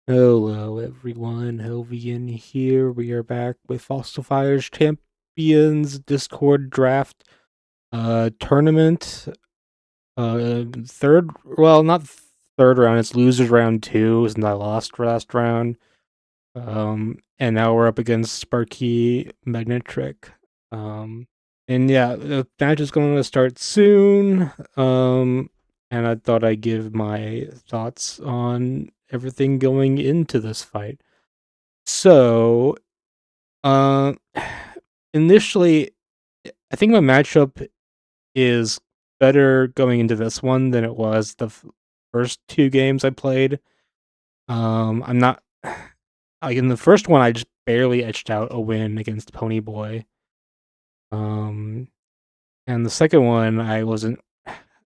Hello everyone, Helvian here. We are back with Fossil Fire's Champions Discord Draft tournament. Third, well, not third round, it's losers round 2 since I lost last round. And now we're up against Sparky Magnetric. And yeah, the match is going to start soon. And I thought I'd give my thoughts on everything going into this fight. So, uh, initially, I think my matchup is better going into this one than it was the first two games I played. I'm not like in the first one, I just barely etched out a win against Pony Boy. Um, and the second one, I wasn't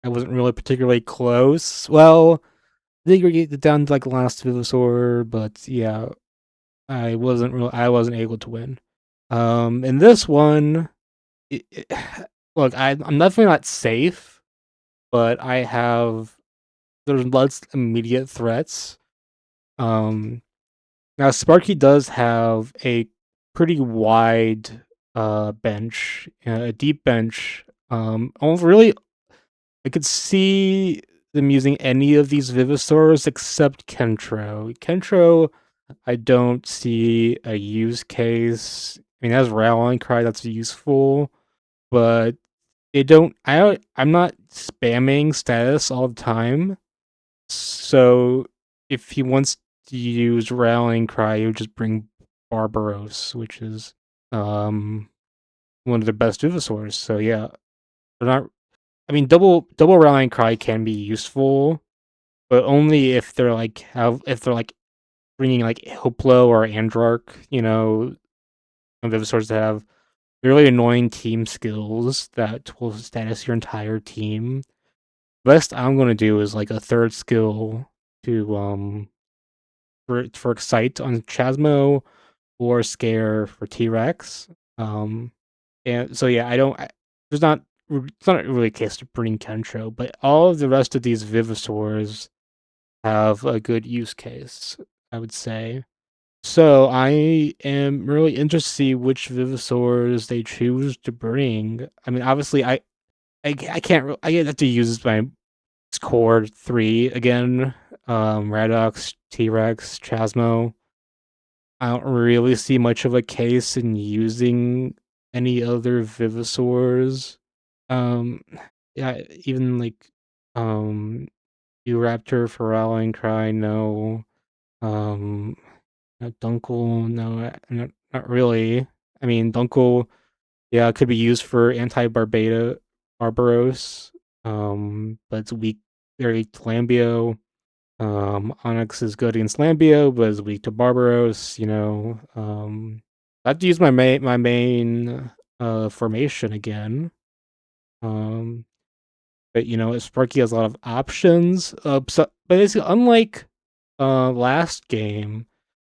really particularly close. Well, I think we get down to like the last Vivosaur, but yeah, I wasn't able to win. In this one, look, I'm definitely not safe, but there's less immediate threats. Um, Now Sparky does have a pretty wide bench, a deep bench. Almost really, I could see them using any of these Vivosaurs except Kentro. Kentro, I don't see a use case. I mean, as Rallying Cry, that's useful, but I'm not spamming status all the time. So if he wants to use Rallying Cry, he would just bring Barbaros, which is um one of the best Vivosaurs. So yeah, they're not. I mean, double Rallying Cry can be useful, but only if they're like bringing like Hoplo or Androck. Vivosaurs that have really annoying team skills that will status your entire team. Best I'm gonna do is like a third skill to for Excite on Chasmo or Scare for T-Rex. Um, and so yeah, I don't. There's not. It's not really a case to bring Kentro, but all of the rest of these Vivosaurs have a good use case, I would say. So I am really interested to see which Vivosaurs they choose to bring. I mean, obviously, I can't. I have to use my core three again. Radox, T Rex, Chasmo. I don't really see much of a case in using any other Vivosaurs. Um, yeah, even like um, Raptor for Rallying Cry, no. Um, Dunkel, no, not really. I mean, Dunkel, yeah, could be used for Barbaros. But it's weak, very weak to Lambio. Onyx is good against Lambio, but is weak to Barbaros. I have to use my main formation again. Um, but Sparky has a lot of options. But basically, unlike last game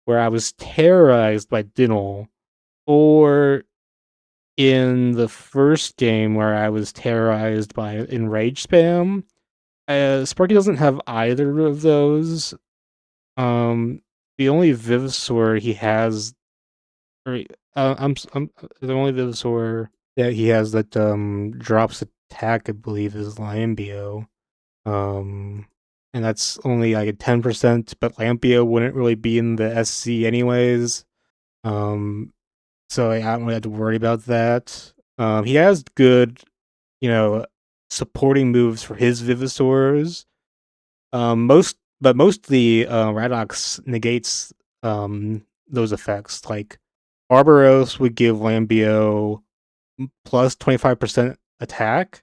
where I was terrorized by Dinnell, or in the first game where I was terrorized by Enrage Spam, Sparky doesn't have either of those. The only Vivosaur he has, or I'm the only Vivosaur that he has that drops attack, I believe, is Lambio. Um, and that's only like a 10%, but Lampio wouldn't really be in the SC anyways. Um, so I don't really have to worry about that. He has good, you know, supporting moves for his Vivosaurs. Mostly Radox negates those effects. Like Barbaros would give Lambio plus 25% attack,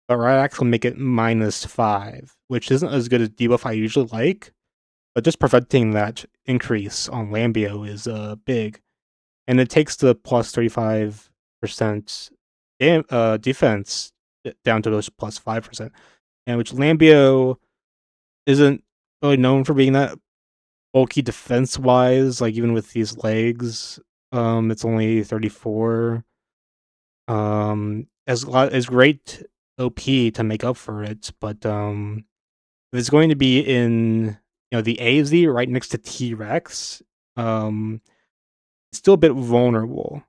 but Radox will make it -5, which isn't as good as debuff I usually like. But just preventing that increase on Lambio is big, and it takes the plus 35% defense down to those plus 5%, and which Lambio isn't really known for being that bulky defense wise. Like even with these legs, it's only 34. As great OP to make up for it, but if it's going to be in the AZ right next to T-Rex, still a bit vulnerable.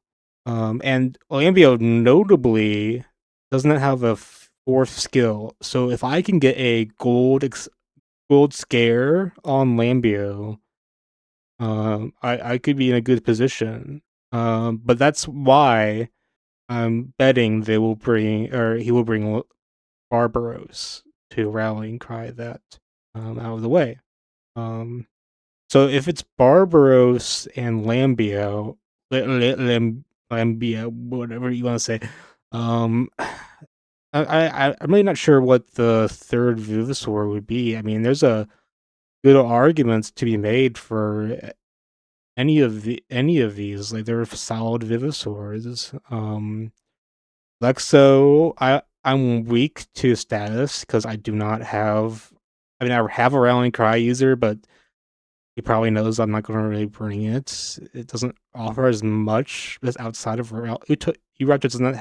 And Lambio notably does not have a fourth skill, so if I can get a gold scare on Lambio, I could be in a good position. But that's why I'm betting he will bring Barbaros to rallying cry that out of the way. So if it's Barbaros and Lambio, whatever you want to say, um, I'm really not sure what the third Vivisaur would be. I mean, there's a good arguments to be made for any of these. Like they're solid Vivisaurs. Lexo, I'm weak to status because I do not have. I mean, I have a rallying cry user, but he probably knows I'm not going to really bring it. It doesn't offer as much as outside of Eruptor doesn't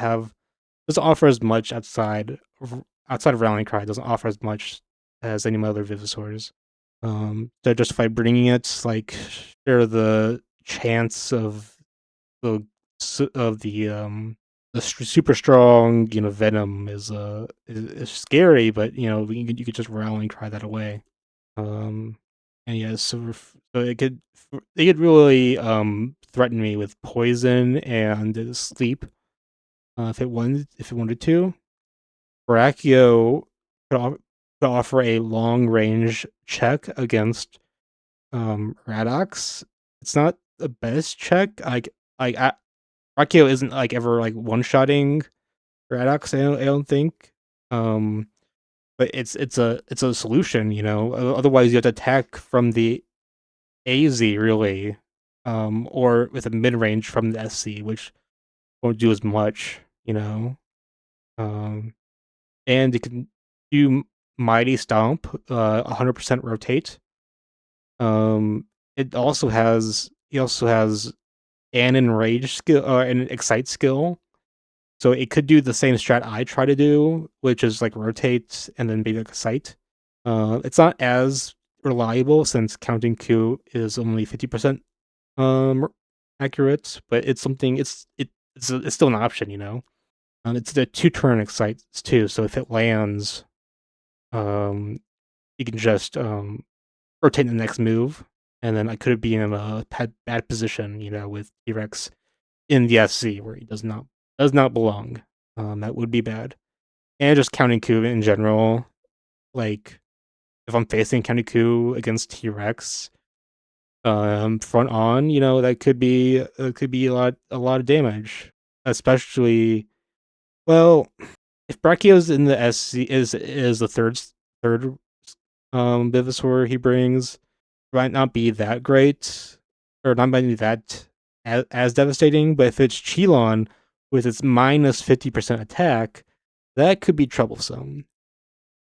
offer as much outside of rallying cry. Doesn't offer as much as any of my other Vivisaurs. To justify bringing it, like share the chance of the super strong, venom is scary, but you could just rally cry that away. And yeah, so it could really threaten me with poison and sleep if it wanted to. Brachio could offer a long range check against Radox. It's not the best check. Brachio isn't like ever like one shotting Radox. I don't think. But it's a solution. Otherwise, you have to attack from the AZ really, or with a mid range from the SC, which won't do as much. Um, and you can do Mighty Stomp, 100% rotate. It also has an enrage skill, an excite skill. So it could do the same strat I try to do, which is like rotate and then maybe like excite. It's not as reliable since counting Q is only 50% accurate, but it's something. It's still an option. It's the 2-turn excites too, so if it lands, you can just rotate the next move, and then I could be in a bad position, with T-Rex in the SC where he does not belong. That would be bad. And just counting Coup in general, like if I'm facing counting Coup against T-Rex, front on, that could be a lot of damage, especially well if Brachio's in the SC is the third Vivisaur he brings, might not be that great, or not might be that as devastating. But if it's Chilon with its minus 50% attack, that could be troublesome.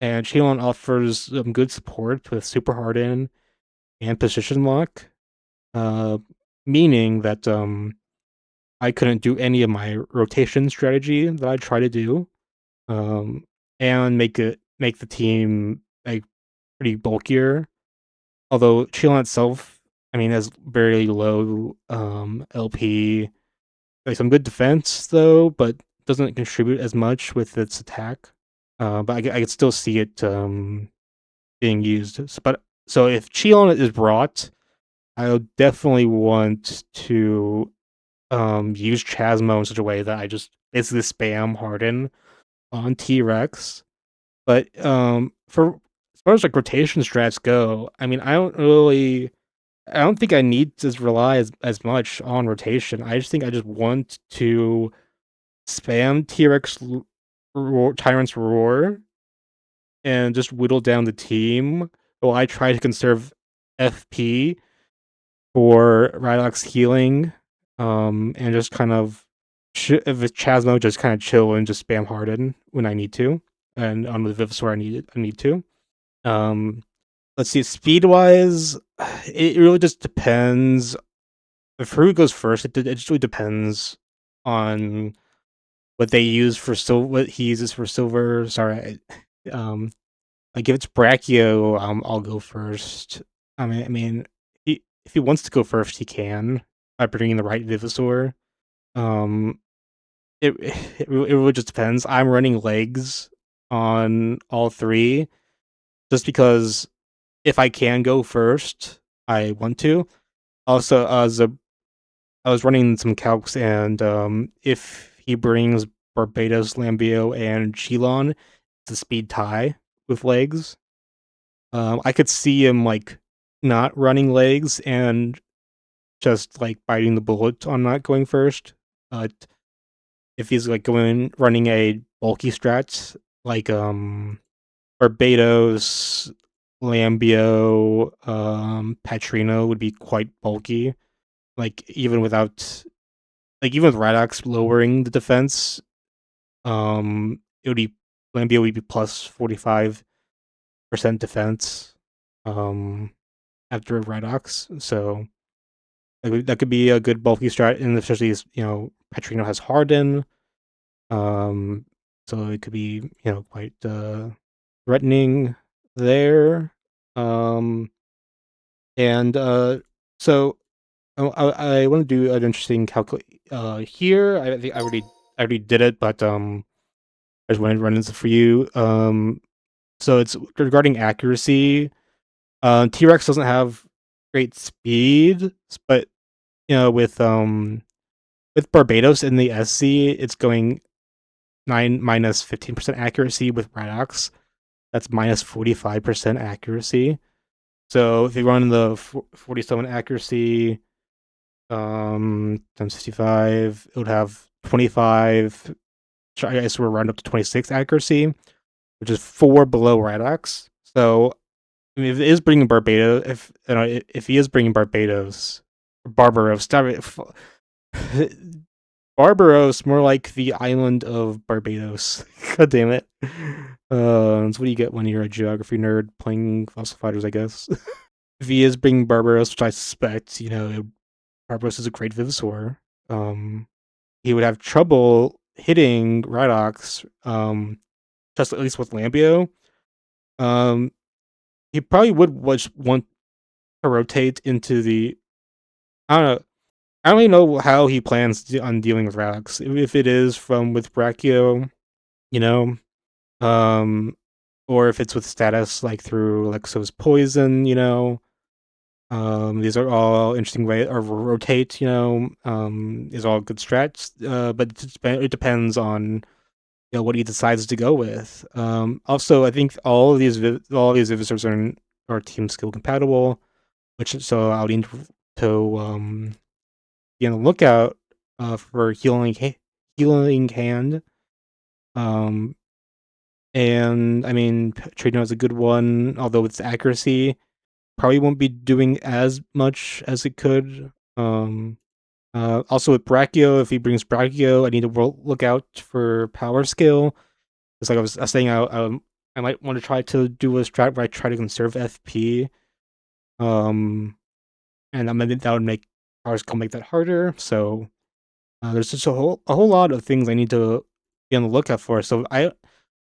And Chilon offers some good support with Super Harden and Position Lock, uh, meaning that I couldn't do any of my rotation strategy that I try to do, um, and make the team like pretty bulkier. Although Chilon itself, I mean, has very low LP, like some good defense though, but doesn't contribute as much with its attack. But I could still see it being used. So if Chilon is brought, I would definitely want to use Chasmo in such a way that I just basically spam Harden on T-Rex. But for as far as like rotation strats go, I mean, I don't think I need to rely as much on rotation. I just think I just want to spam T-Rex Tyrant's Roar and just whittle down the team while I try to conserve FP for Rylock's healing, and just kind of if it's Chasmo, just kind of chill and just spam Harden when I need to, and on the Vivisaur I need to. Um, let's see, speed wise, it really just depends. If who goes first, it just really depends on what they use for what he uses for silver. Sorry, like if it's Brachio, I'll go first. if he wants to go first, he can by bringing the right Vivisaur. Um, it really just depends. I'm running legs on all three just because if I can go first, I want to. Also, I was running some calcs, and if he brings Barbados, Lambio, and Chilon, it's a speed tie with legs. I could see him like not running legs and just like biting the bullet on not going first. But if he's like running a bulky strat like Barbados, Lambio, Patrino would be quite bulky. Like even with Radox lowering the defense, it would be Lambio would be plus 45% defense. After Radox, so that could be a good bulky strat, and especially as Petrino has Harden, um, so it could be quite threatening there, and so I want to do an interesting calculate here. I think I already did it, but I just wanted to run this for you. So it's regarding accuracy. T-Rex doesn't have great speed, but with Barbados in the SC, it's going 9 minus 15% accuracy. With Radox, that's minus 45% accuracy. So if you run the 47 accuracy, times 65, it would have 25. I guess we're round up to 26 accuracy, which is 4 below Radox. So I mean, if it is bringing Barbados, if he is bringing Barbaros, Barbaros, more like the island of Barbados. God damn it. So what do you get when you're a geography nerd playing Fossil Fighters, I guess? If he is bringing Barbaros, which I suspect, Barbaros is a great Vivisaur. He would have trouble hitting Radox, just at least with Lambio. He probably would want to rotate into the. I don't know. I don't really know how he plans on dealing with Radox. If it is with Brachio, you know, um, or if it's with status like through Lexo's poison, these are all interesting ways, or rotate, is all good strats. But it depends on what he decides to go with. Also, I think all of these Vivisors are team skill compatible, which so I'll need to be on the lookout for healing hand. And I mean, Trino is a good one, although its accuracy probably won't be doing as much as it could. Also with Brachio, if he brings Brachio, I need to look out for power skill. It's like I was saying, I might want to try to do a strat where I try to conserve FP. And that would make power skill make that harder. So there's just a whole lot of things I need to be on the lookout for. So I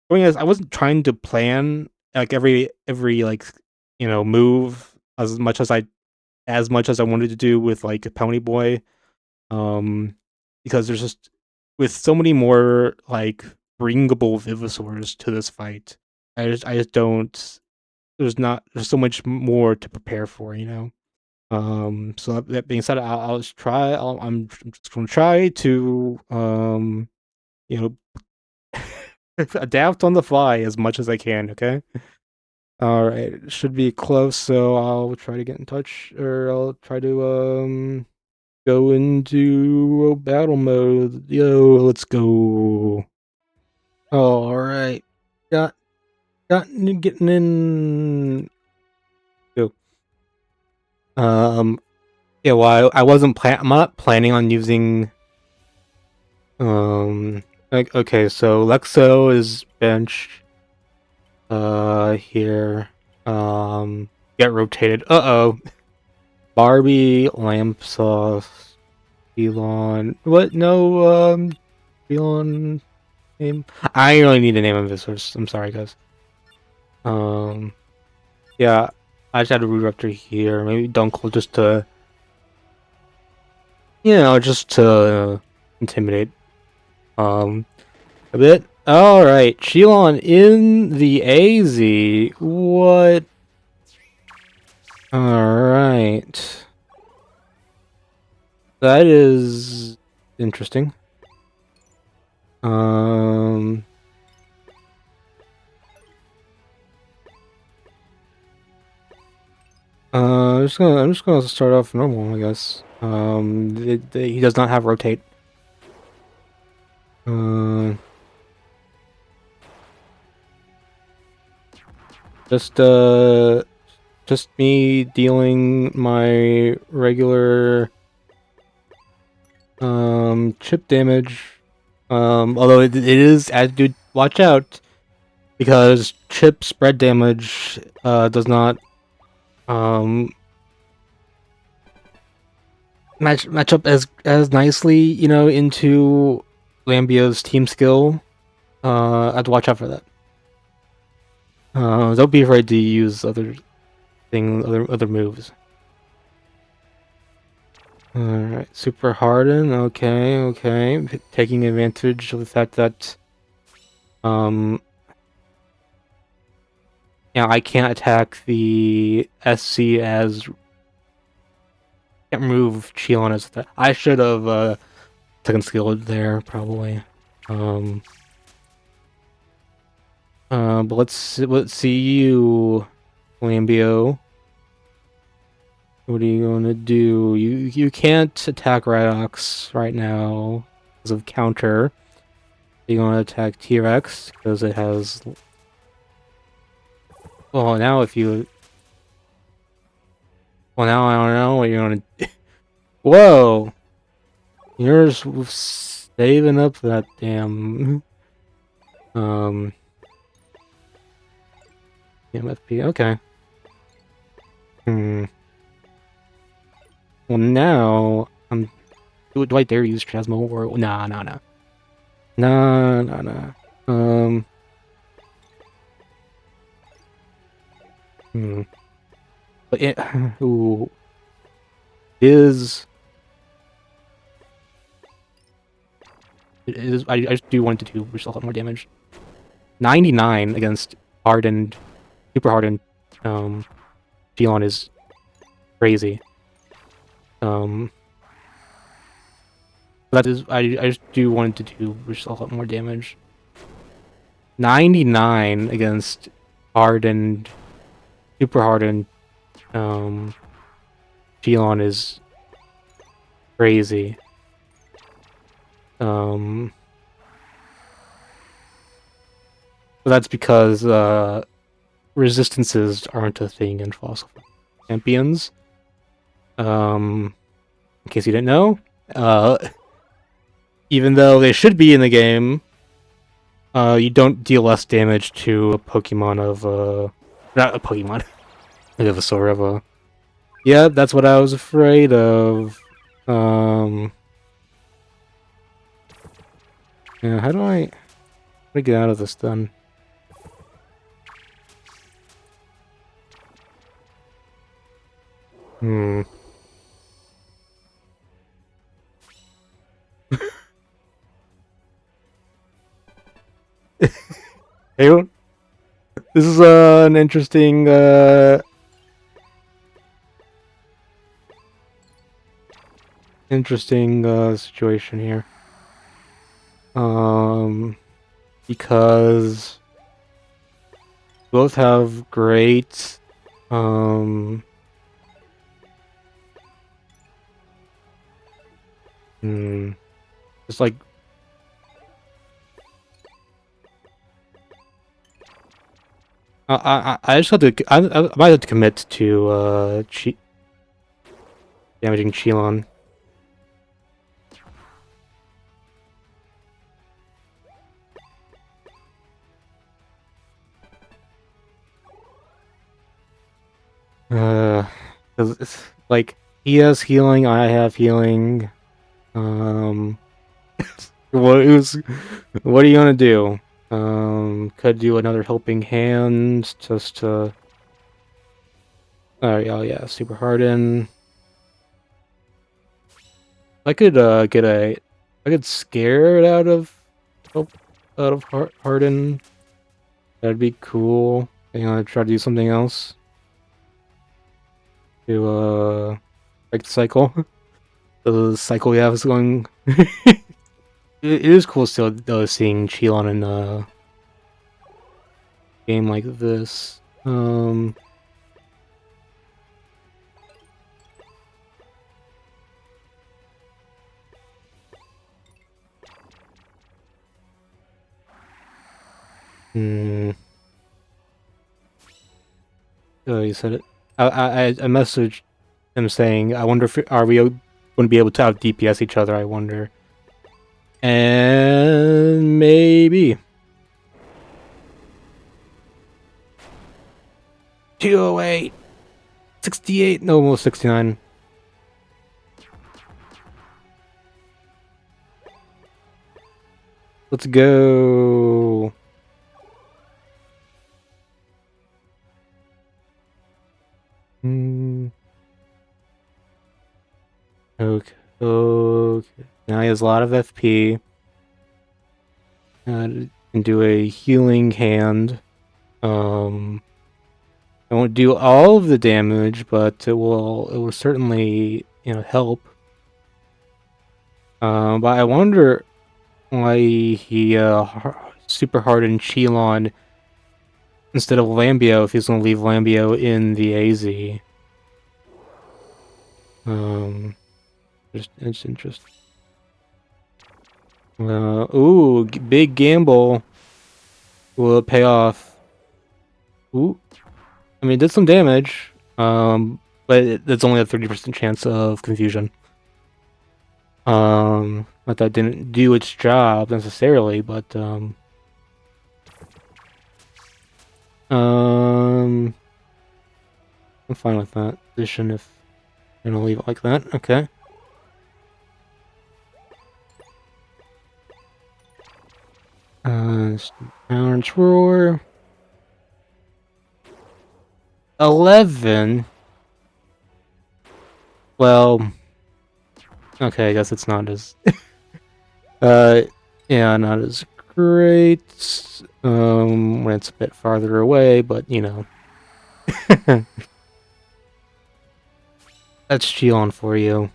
wasn't trying to plan like every like move as much as I wanted to do with like a Pony Boy, because there's just with so many more like bringable Vivisaurs to this fight. I just don't. There's so much more to prepare for, So that being said, I'll just try. I'm just gonna try to you know adapt on the fly as much as I can. Okay. All right. It should be close, so I'll try to get in touch, or I'll try to go into battle mode. Yo, let's go. All right. Got getting in. Go. Um. Yeah. Well, I wasn't I'm not planning on using. Like, okay, so Lexo is bench. Here. Get rotated. Uh-oh. Barbie, lamp sauce, Elon. What? No, Elon name? I really need to name him this. I'm sorry, guys. Um, yeah. I just had a Rudraptor here. Maybe Dunkel just to, you know, just to intimidate a bit. All right, Shilon in the AZ. What? All right, that is interesting. Um. I'm just gonna start off normal, I guess. He does not have rotate. Uh, just uh, just me dealing my regular chip damage. Although it is, as dude, watch out because chip spread damage does not um match up as nicely, you know, into Lambio's team skill. I have to watch out for that. Don't be afraid to use other other moves. Alright, Super Harden, okay. Taking advantage of the fact that, yeah, I can't attack the SC as... Can't remove Chilon as that. I should have, second skilled there, probably. But let's see you, Lambio. What are you gonna do? You can't attack Rhynox right now because of counter. You're gonna attack T-Rex because it has. Well, now if you. Well, now I don't know what you're gonna. Whoa! You're saving up that damn. MFP. Okay. Well, now do I dare use Chasmo or nah? Nah. Um. But it ooh, is it is I just do want to do which a lot more damage. 99 against hardened, super hardened, Gion is crazy. That is I just do want to do which a lot more damage. 99 against hardened, super hardened, Gion is crazy. That's because resistances aren't a thing in Fossil Champions. In case you didn't know, even though they should be in the game, you don't deal less damage to a Pokemon of not a Pokemon, like of a Soreva. Yeah, that's what I was afraid of. Yeah, how do I get out of this then? Hey, this is an interesting situation here. Because both have great just like I just have to I might have to commit to damaging Chilon. Because it's like he has healing, I have healing. What are you gonna do? Could do another helping hand just to Oh yeah, super harden. I could get a, I could scare it oh, out of harden. That'd be cool. You know, try to do something else to break the cycle. The cycle we have is going. It is cool still though seeing Chilon in a game like this. Hmm. Oh, you said it. I messaged him saying, I wonder if are we going to be able to out DPS each other. I wonder, and maybe 208, 68, no, almost 69. Let's go. Okay. Okay. Now he has a lot of FP. Can do a healing hand. It won't do all of the damage, but it will certainly, you know, help. But I wonder why he super hardened Chilon instead of Lambio if he's gonna leave Lambio in the AZ. It's interesting. Ooh, big gamble. Will it pay off? Ooh, I mean, it did some damage. But it's only a 30% chance of confusion. But that didn't do its job necessarily, but I'm fine with that position if I'm gonna leave it like that. Okay. Balance roar. 11. Well, okay, I guess it's not as yeah, not as great when it's a bit farther away, but you know. That's Chilon for you.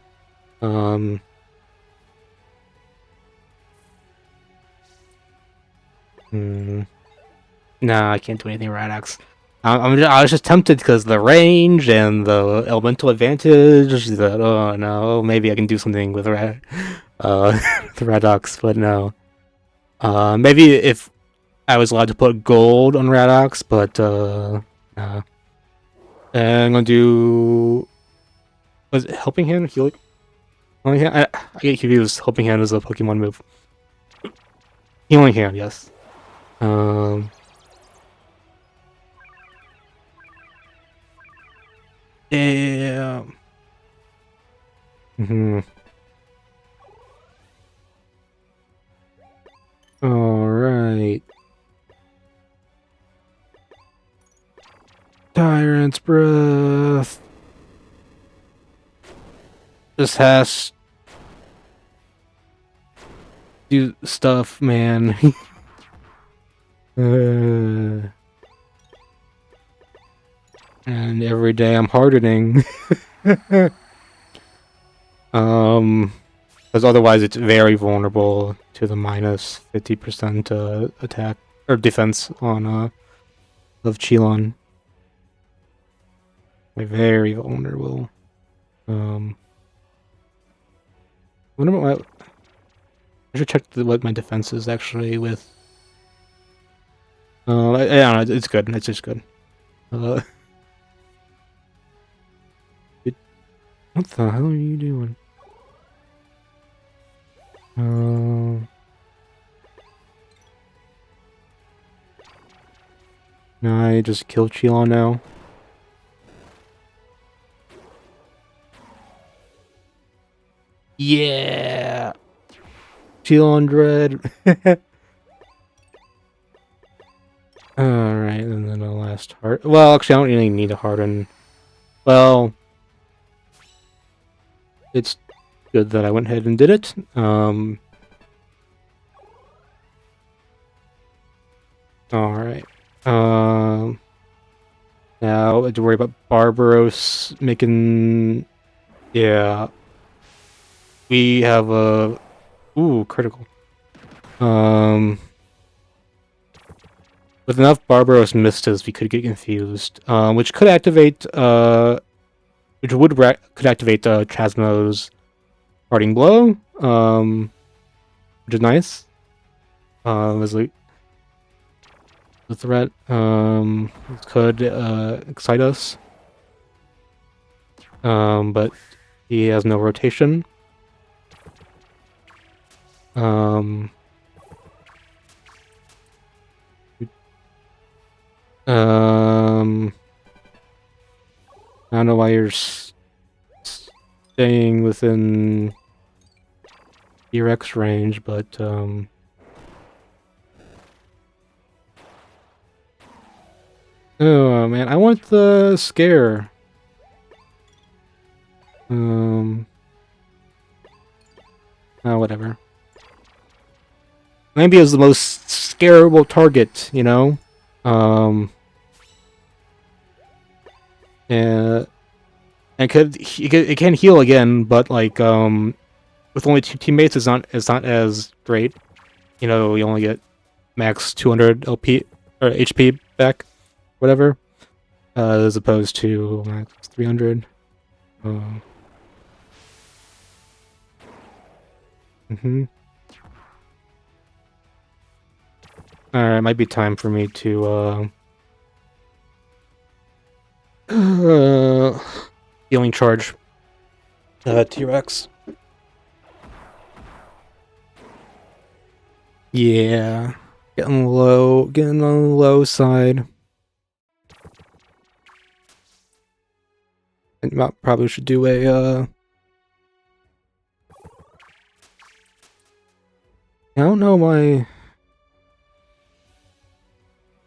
Nah, I can't do anything Radax. I was just tempted because the range and the elemental advantage. That oh no, maybe I can do something with the Radox, but no. Maybe if I was allowed to put gold on Radox, but nah. And I'm gonna do. Was it Helping Hand? Healing Hand? I get confused. Helping Hand is a Pokemon move. Healing Hand, yes. Damn. Alright. Tyrant's Breath. This has do stuff, man. And every day I'm hardening. Because otherwise it's very vulnerable to the minus 50% attack or defense on of Chilon. Like very vulnerable. What about I should check what my defense is actually with. I don't know, it's good. It's just good. What the hell are you doing? No, I just killed Chilon now. Yeah! Chilon Dread! Alright, and then the last heart. Well, actually, I don't really need a harden. Well, it's good that I went ahead and did it. Alright. Now I have to worry about Barbaros making... Yeah. We have a... Ooh, critical. With enough Barbaros Mistas, we could get confused. Which could activate... could activate Chasmo's Parting Blow. Which is nice. As like the threat. Could excite us. But he has no rotation. I don't know why you're staying within your X range, but oh man, I want the scare. Oh, whatever. Maybe is the most scareable target, you know? And it can heal again, but like with only 2 teammates, it's not as great. You know, you only get max 200 LP or HP back, whatever, as opposed to max 300. Alright, might be time for me to healing charge T-Rex. Yeah, getting on the low side. And probably should do a I don't know why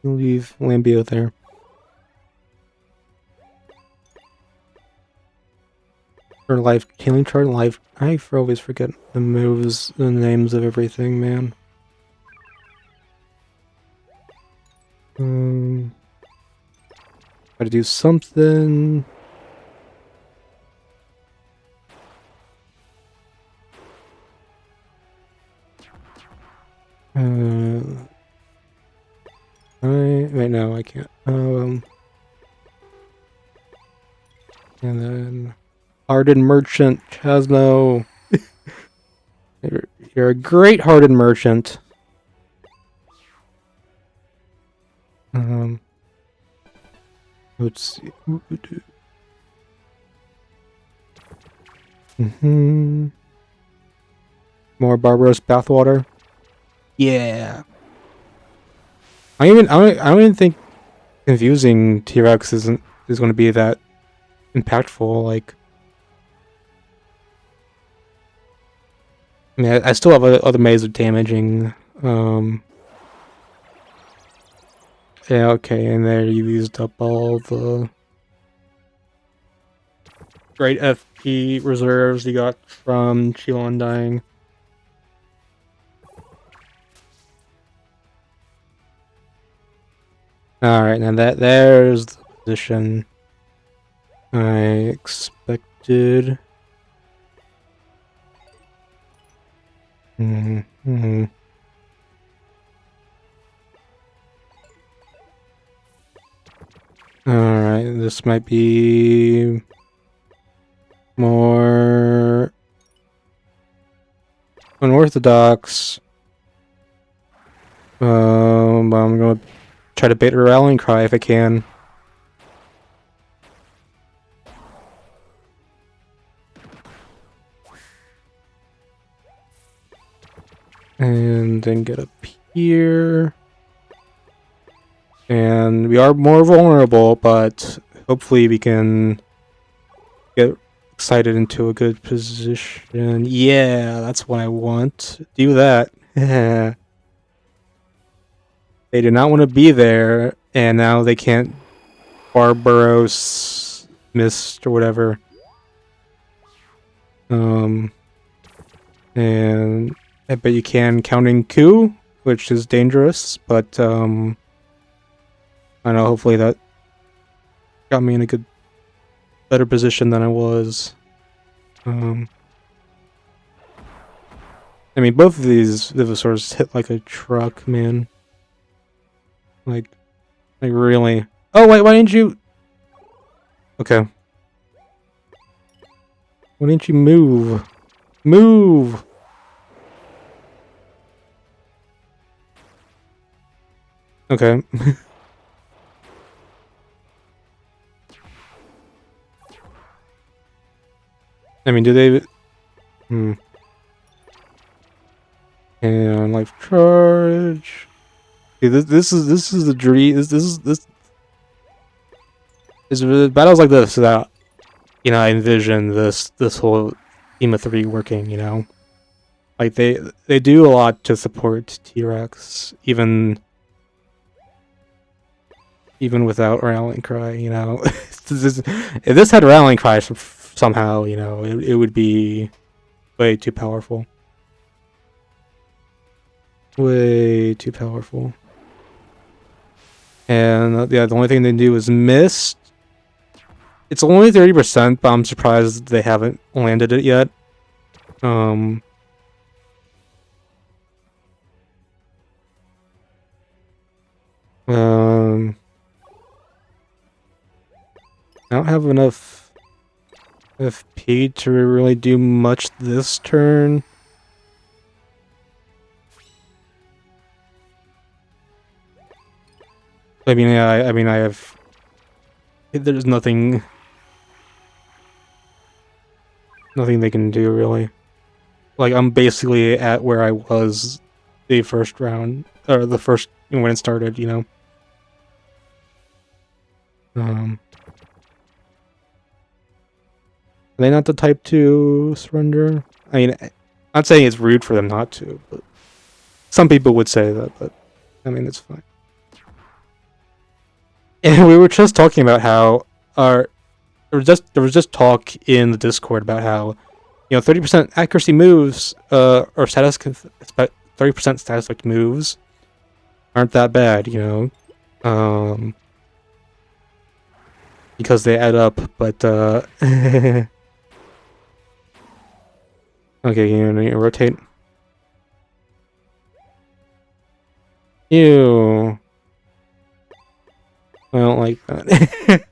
you leave Lambio there. Or life healing chart, life. I always forget the moves, the names of everything, man. Gotta do something. Right now I can't. And then Hardened Merchant, Chasmo. You're a great Hardened Merchant. Let's see. More Barbaros bathwater. Yeah. I don't even think confusing T-Rex is going to be that impactful. Like, I mean, I still have other ways of damaging. Yeah, okay, and there you used up all the great FP reserves you got from Chilon dying. Alright, now there's the position I expected. Alright, this might be more unorthodox. I'm gonna try to bait a rallying cry if I can. And then get up here. And we are more vulnerable, but hopefully we can get excited into a good position. Yeah, that's what I want. Do that. They do not want to be there, and now they can't Barbaros mist or whatever. And I bet you can counting coup, which is dangerous, but I don't know, hopefully that got me in a better position than I was. I mean, both of these Vivosaurs hit like a truck, man. Like really. Oh wait, why didn't you? Okay. Why didn't you move? Move! Okay. I mean, do they... And life charge. See, this is the dream. This is battles like this that, you know, I envision this whole team of 3 working. You know, like they do a lot to support T-Rex, even without rallying cry. You know, if this had rallying cry somehow, you know, it would be way too powerful. Way too powerful. And yeah, the only thing they do is mist. It's only 30%, but I'm surprised they haven't landed it yet. I don't have enough FP to really do much this turn. I mean, I have. There's nothing they can do really. Like, I'm basically at where I was the first round, or the first when it started. You know. Are they not the type to surrender? I mean, I'm not saying it's rude for them not to, but some people would say that. But I mean, it's fine. And we were just talking about how there was just talk in the Discord about how, you know, 30% accuracy moves, or status 30% status effect moves aren't that bad, you know, because they add up. But okay, you rotate. Ew. I don't like that.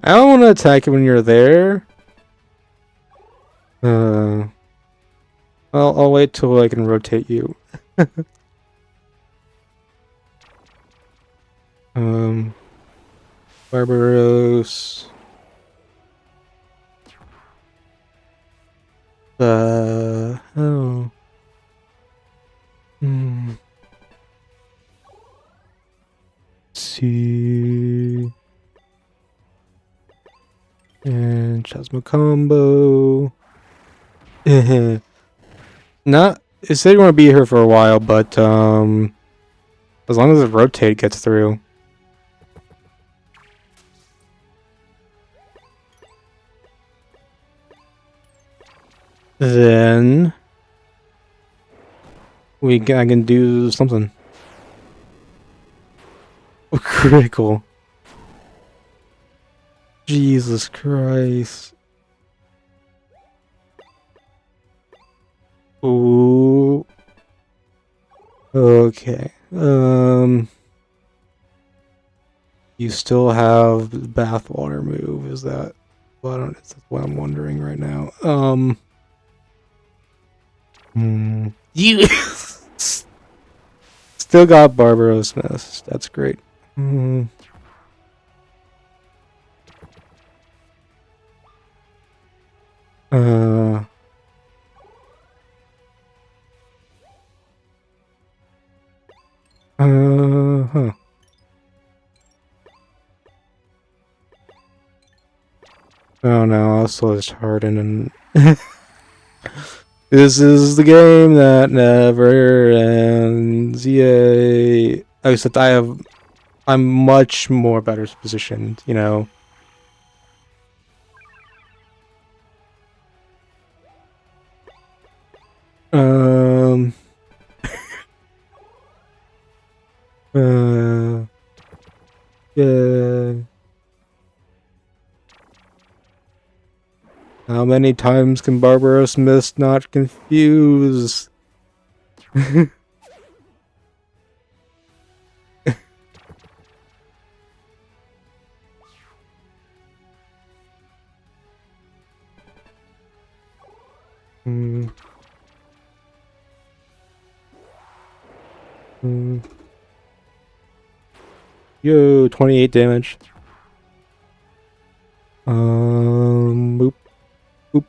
I don't want to attack you when you're there. I'll wait till I can rotate you. Barbaros. Oh. See. And Chasmo combo. Not. It said you want to be here for a while, but as long as the rotate gets through. Then I can do something. Critical. Jesus Christ. Ooh. Okay. You still have the bathwater move. Is that? Well, I don't. That's what I'm wondering right now. You still got Barbaros Nest. That's great. Huh. Oh no, also it's hardened and this is the game that never ends. Yay. Except I'm much more better positioned, you know. Um. Uh. Yeah. How many times can Barbaros miss not confuse? Hmm. Hmm. Yo, 28 damage. Boop, boop.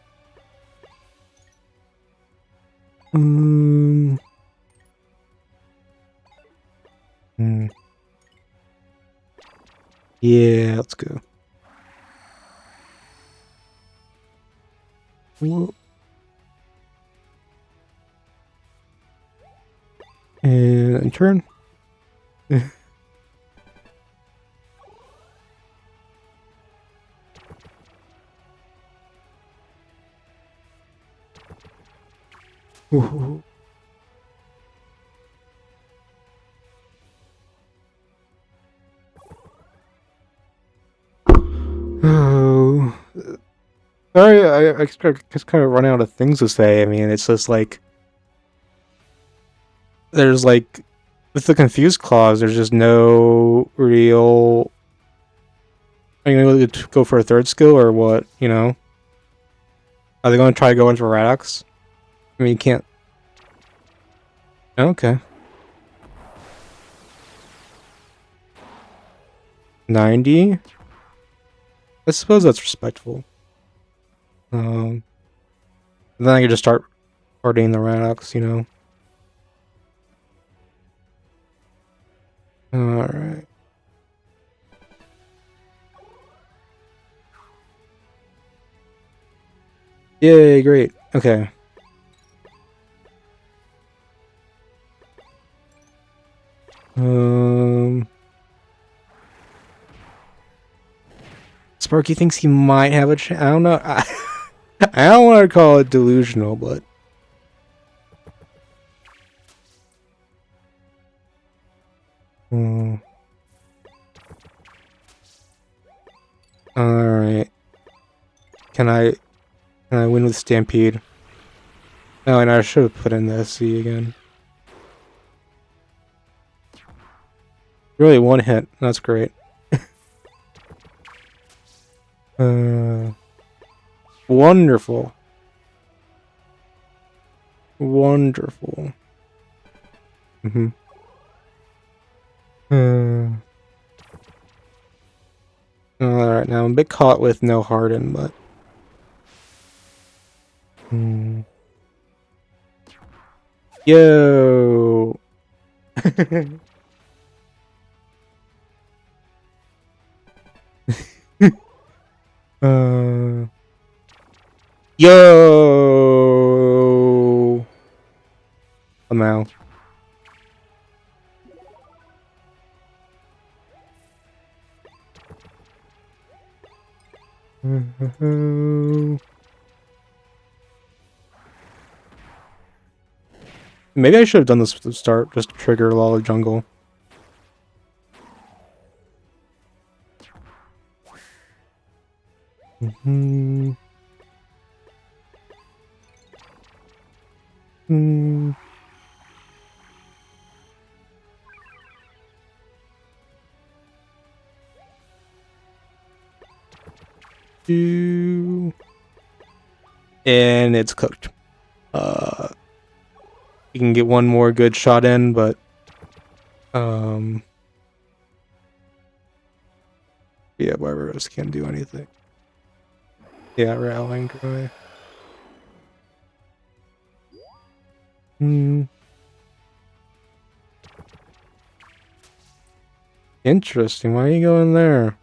Um, hmm. Yeah, let's go. Whoa. And turn. Ooh. Oh. Sorry, I just kind of run out of things to say. I mean, it's just like there's like with the confused clause, there's just no real. Are you going to go for a third skill or what? You know, are they going to try to go into Radix? I mean, you can't. Okay, 90. I suppose that's respectful. Then I could just start partying the Radix. You know. All right. Yay! Great. Okay. Sparky thinks he might have a chance. I don't know. I don't want to call it delusional, but all right. Can I win with Stampede? Oh, and I should have put in the SC again. Really, one hit. That's great. Wonderful. Wonderful. Mm-hmm. Alright, now I'm a bit caught with no harden, but... Yo! Yo! Somehow. Maybe I should have done this to start, just to trigger Lala Jungle. And it's cooked. You can get one more good shot in, but yeah, Barbaros can't do anything. Yeah, rallying cry. Interesting. Why are you going there?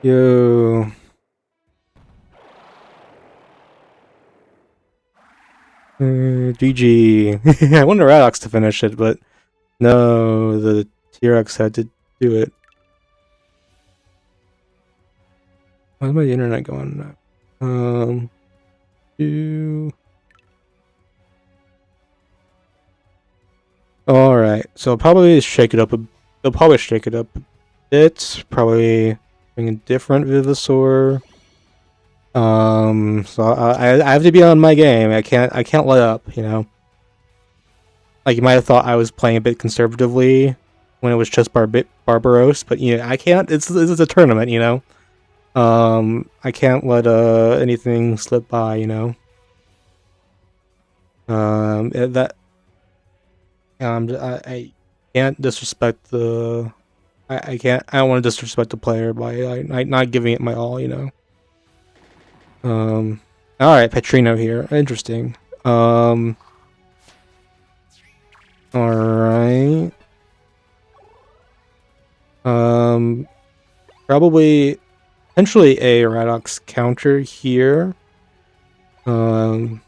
Yo. GG. I wanted Radox to finish it, but no, the T-Rex had to do it. Why's my internet going? Alright, so I'll probably shake it up they'll probably shake it up a bit. Probably bring a different Vivasaur. So I have to be on my game. I can't let up, you know. Like, you might have thought I was playing a bit conservatively when it was just Barbaros, but I can't. It's a tournament, you know. I can't let anything slip by, you know. I can't disrespect the. I can't. I don't want to disrespect the player by not giving it my all, you know. All right, Petrino here. Interesting. All right. Probably potentially a Radox counter here. We'll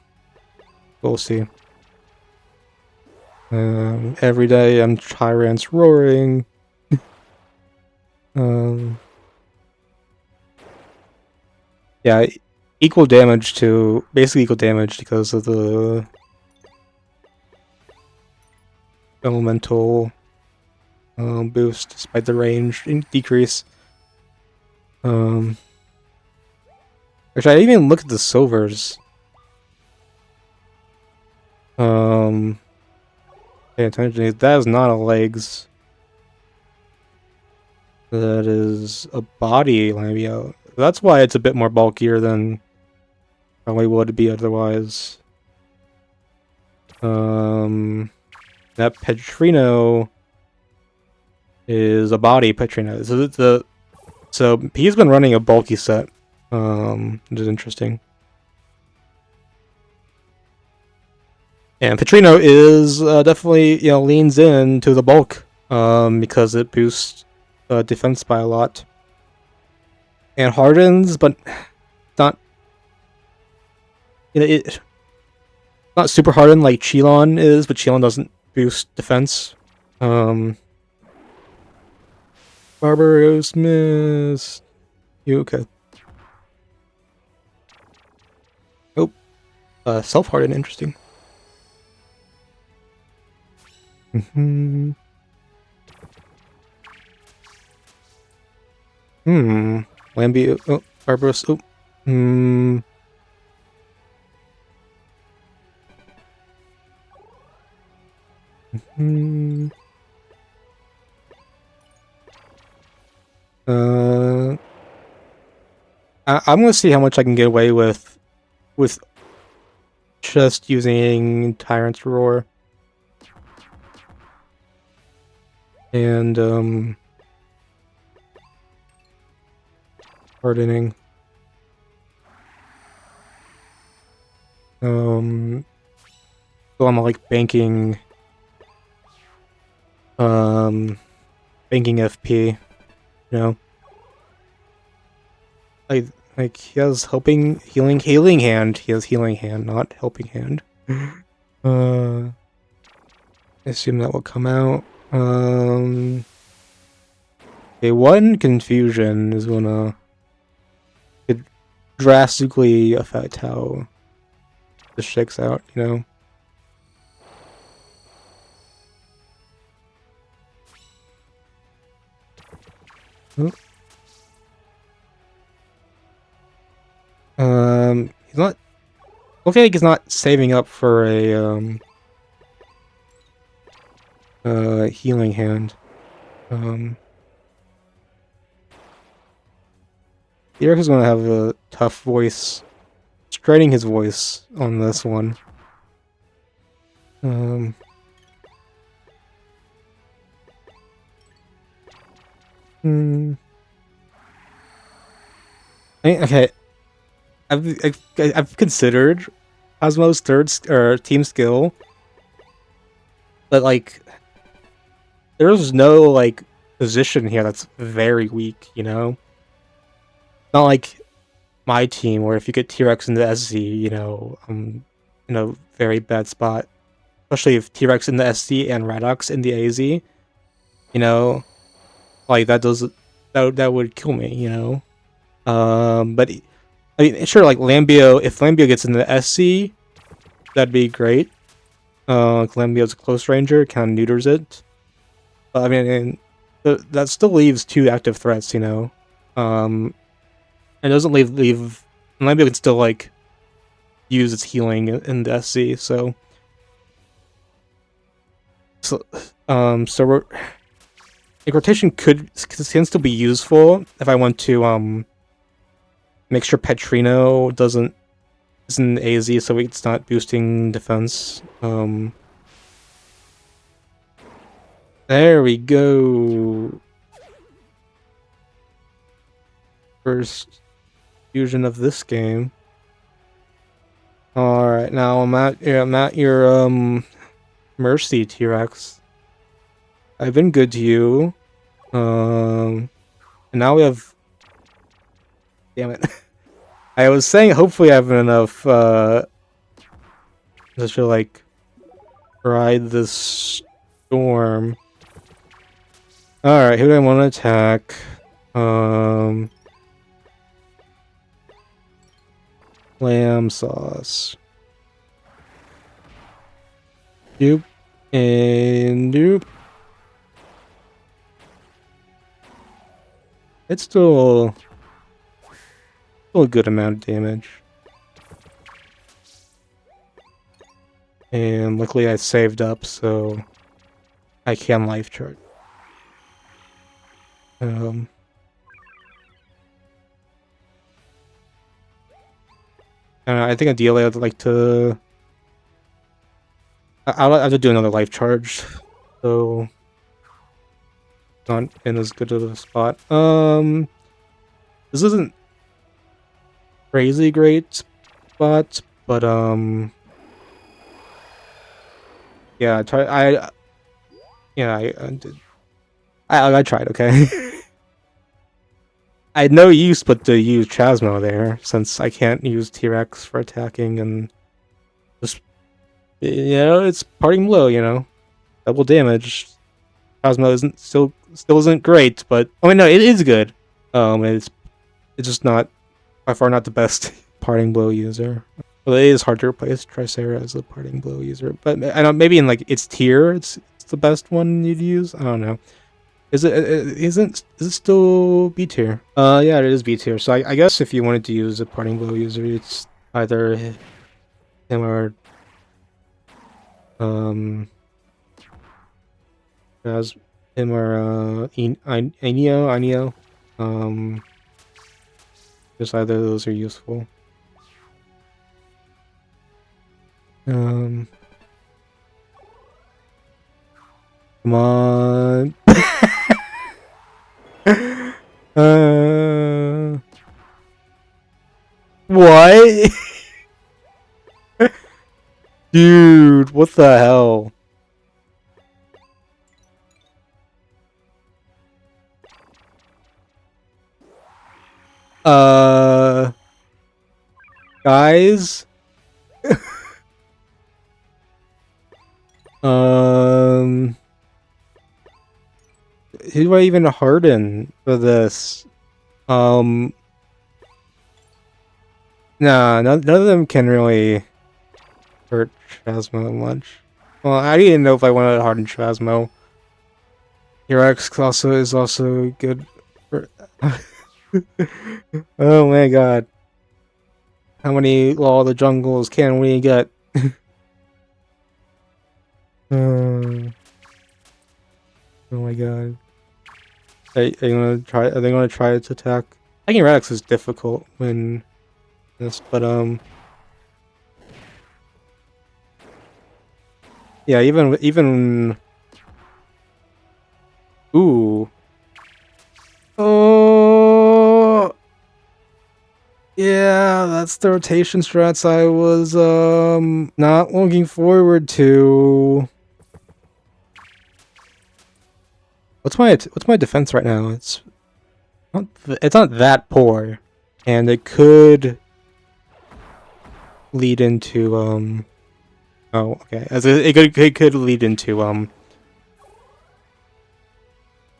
see. Every day I'm Tyrant's roaring. Yeah, equal damage to basically equal damage because of the elemental boost despite the range decrease. Actually, I didn't even look at the silvers. Pay attention. That is not a legs. That is a body Lambio. That's why it's a bit more bulkier than probably would be otherwise. That Petrino is a body Petrino. So he's been running a bulky set, which is interesting. And Petrino is definitely leans in to the bulk because it boosts defense by a lot and hardens, but not it not super hardened like Chilon is, but Chilon doesn't boost defense. Barbaros miss. You okay? Oh, self-harden, interesting. Lambie. Oh, Barbaros. Oh. I'm gonna see how much I can get away with just using Tyrant's Roar. And hardening. So I'm like banking FP, you know. Like he has healing hand. He has healing hand, not helping hand. I assume that will come out. Okay, one confusion is gonna drastically affect how this shakes out, you know. He's not. Looks like he's not saving up for a healing hand. Eric is gonna have a tough voice, straining his voice on this one. Okay. I've considered Cosmo's team skill, but like there's no like position here that's very weak, you know. Not like my team where if you get T-Rex into SZ, you know, in a very bad spot, especially if T-Rex in the SC and Radox in the AZ. You know, like that would kill me. You know, but I mean, sure, like Lambio, if Lambio gets in the SC, that'd be great. Lambio's a close ranger, kind of neuters it. But I mean, that still leaves 2 active threats, you know. It doesn't leave. Lambio can still like use its healing in the SC, so so we're like, rotation can still be useful if I want to make sure Petrino isn't AZ, so it's not boosting defense. There we go. First fusion of this game. All right, now I'm at your mercy, T-Rex. I've been good to you. And now we have. Damn it! I was saying hopefully I have enough. Just to like ride this storm. All right, who do I want to attack? Lamb sauce. Doop. And doop. It's still a good amount of damage. And luckily I saved up, so I can life chart. I think ideally I'd like to. I'll have to do another life charge, so not in as good of a spot. This isn't crazy great spot, but yeah, I did. I tried. Okay. I had no use but to use Chasmo there, since I can't use T-Rex for attacking, and just, you know, it's parting blow, you know, double damage. Chasmo still isn't great, but I mean, no, it is good. It's just not, by far not the best parting blow user. Well, it is hard to replace Tricera as a parting blow user, but I don't, maybe in like its tier, it's the best one you'd use. I don't know. Is it still B tier? Yeah, it is B tier. So I guess if you wanted to use a parting blow user, it's either him or as him or Ainio. Just either of those are useful. Come on. What? Dude, what the hell? Guys? Who do I even harden for this? Nah, none of them can really hurt Chasmo much. Well, I didn't know if I wanted to harden Chasmo. T-Rex is also good for... Oh my god. How many Law of the Jungles can we get? Oh my god. Are they gonna try to attack? I think Radix is difficult when this, but yeah, even ooh. Oh yeah, that's the rotation strats I was not looking forward to. What's my defense right now? It's not that poor, and it could lead into Oh, okay. As it could lead into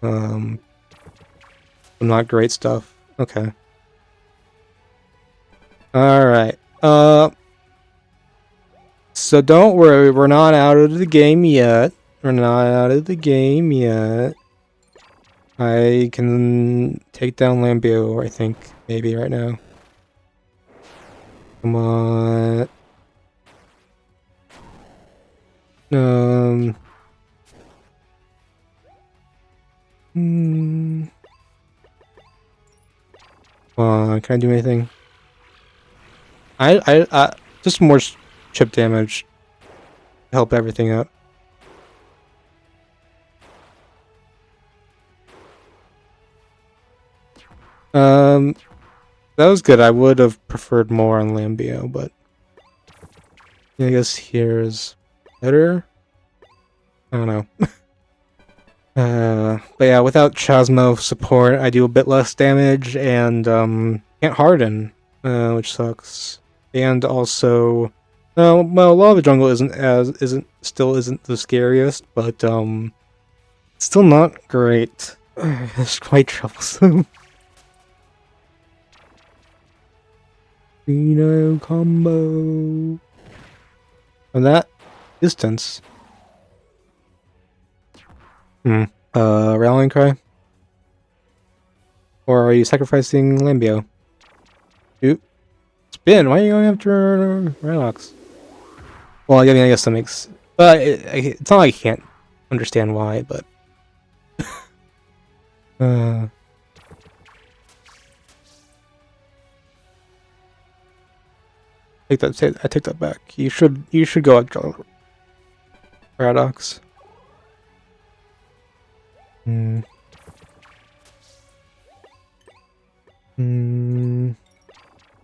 some not great stuff. Okay. All right. So don't worry, we're not out of the game yet. We're not out of the game yet. I can take down Lambio, I think, maybe right now. Come on. Hmm. Come on, can I do anything? Just more chip damage to help everything out. That was good. I would have preferred more on Lambio, but yeah, I guess here's better. I don't know. But yeah, without Chasmo support, I do a bit less damage and can't harden, which sucks. And also, well, Lava Jungle isn't the scariest, but it's still not great. It's quite troublesome. Reno combo. From that distance. Rallying cry? Or are you sacrificing Lambio? Oop. Spin, why are you going after Redox? Well, I mean, I guess that makes... But it's not like I can't understand why, but... I take that back. You should go after Redox. And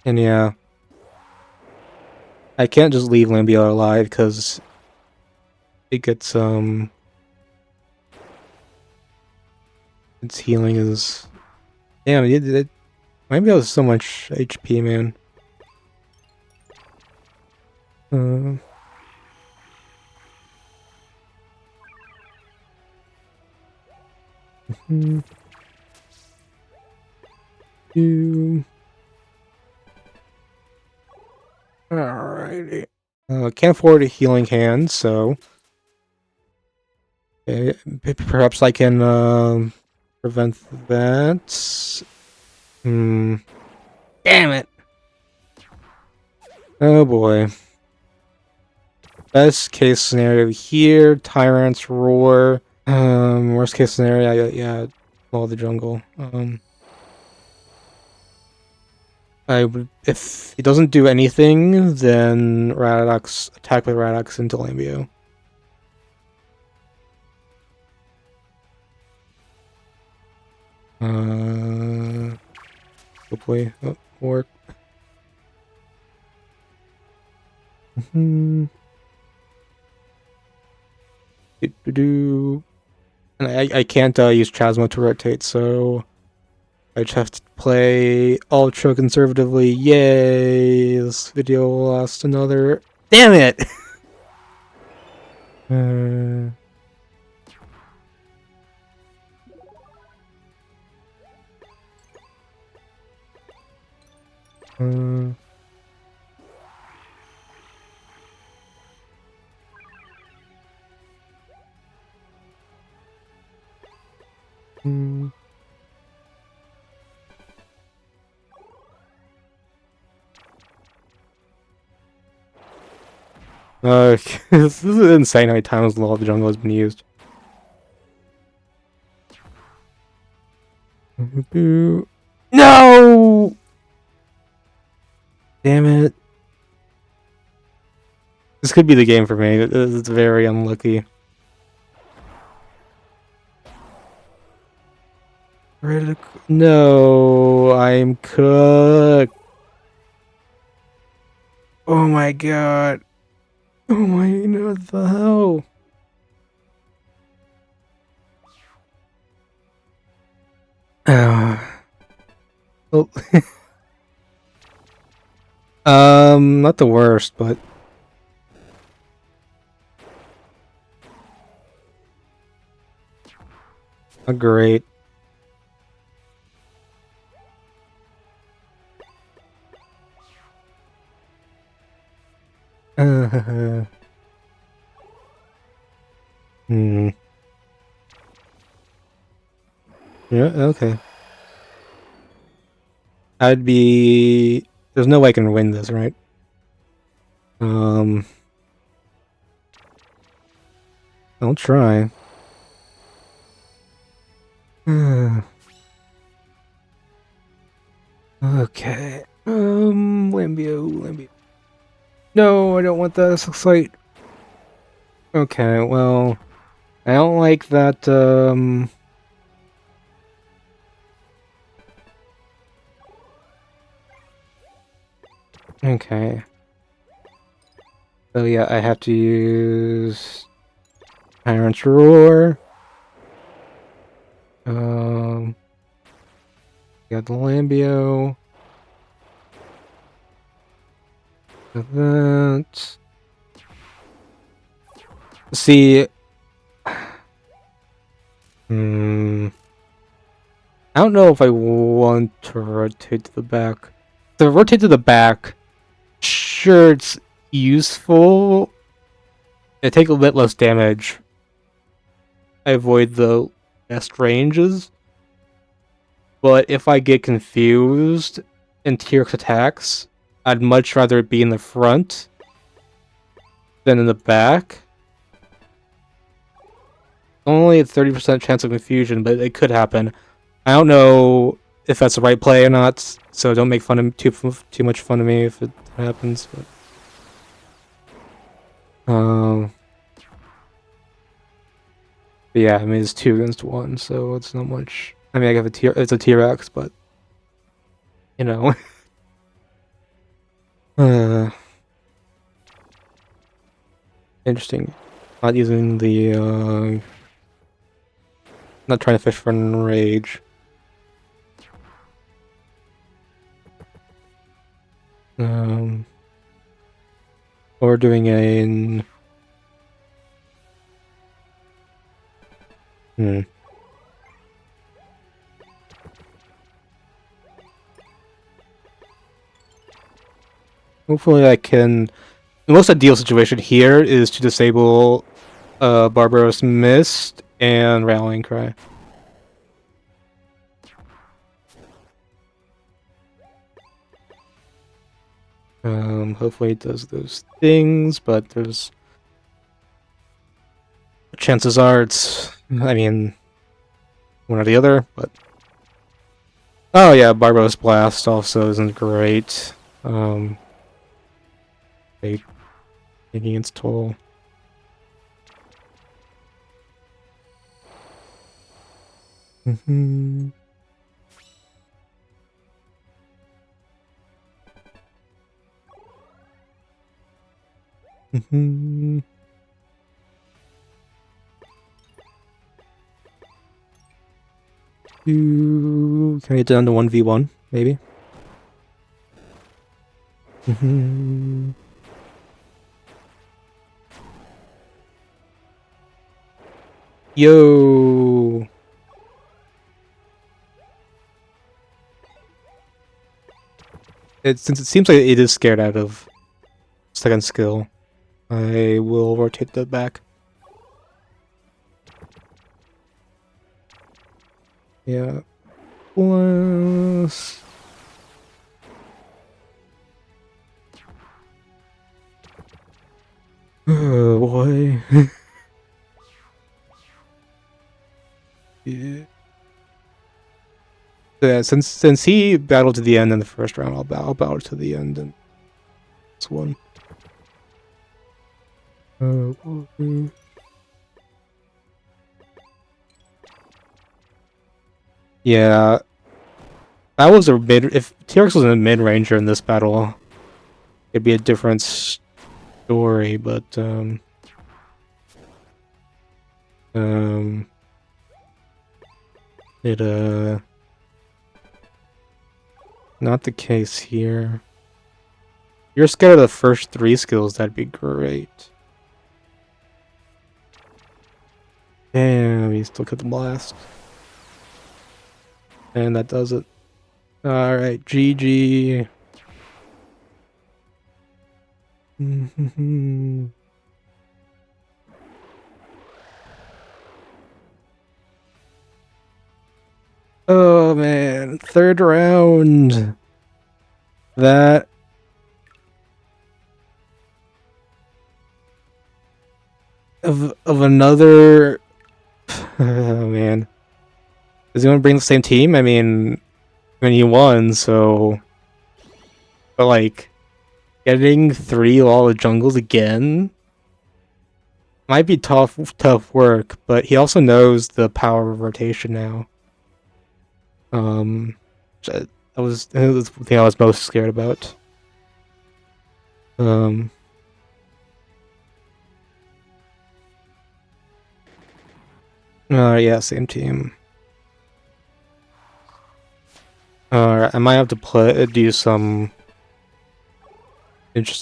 yeah, I can't just leave Lambio alive because it gets its healing is damn. Lambio has so much HP, man. Alrighty. Can't afford a healing hand, so perhaps I can prevent that. Damn it! Oh boy. Best case scenario here: Tyrant's Roar. Worst case scenario, yeah, Law of the Jungle. If he doesn't do anything, then Radox attack with Radox into Lambio. Hopefully that will work. And I can't use Chasmo to rotate, so I just have to play ultra conservatively. Yay! This video will last another. Damn it! This is insane how many times the Law of the Jungle has been used. No! Damn it. This could be the game for me. It's very unlucky. No, I'm cooked. Oh my god. Oh my, what the hell? Oh. Not the worst, but Oh, great. Hmm. Yeah, okay. I'd be... There's no way I can win this, right? I'll try. Okay. Lambio. No, I don't want that. This looks like... Okay, well... I don't like that, Okay. So yeah, I have to use... Tyrant's Roar. Got the Lambio. That... See... I don't know if I want to rotate to the back. To rotate to the back, sure, it's useful. I take a bit less damage. I avoid the best ranges. But if I get confused and T-Rex attacks, I'd much rather it be in the front than in the back. Only a 30% chance of confusion, but it could happen. I don't know if that's the right play or not, so don't make fun of too much fun of me if it happens. But yeah, I mean it's 2 against 1, so it's not much. I mean, it's a T-Rex, but you know. Interesting. Not using the not trying to fish for enrage. Or doing a... Hopefully I can... The most ideal situation here is to disable Barbaros Mist and Rallying Cry. Hopefully it does those things, but there's... Chances are it's... I mean... one or the other, but... Oh yeah, Barbaros Blast also isn't great. Taking its toll. Can I get down to 1v1, maybe? Yo! Since it seems like it is scared out of second skill, I will rotate that back. Yeah. Plus... Oh boy. Yeah. Yeah, since he battled to the end in the first round, I'll battle to the end in this one. Yeah, that was a mid. If T-Rex was a mid ranger in this battle, it'd be a different story. But not the case here. You're scared of the first 3 skills, that'd be great. Damn, he still got the blast. And that does it. Alright, GG. Oh man, third round. That of another. Oh man, does he want to bring the same team? I mean, he won, so. But like, getting 3 Lala Jungles again might be tough work. But he also knows the power of rotation now. That was the thing I was most scared about. Yeah, same team. I might have to do some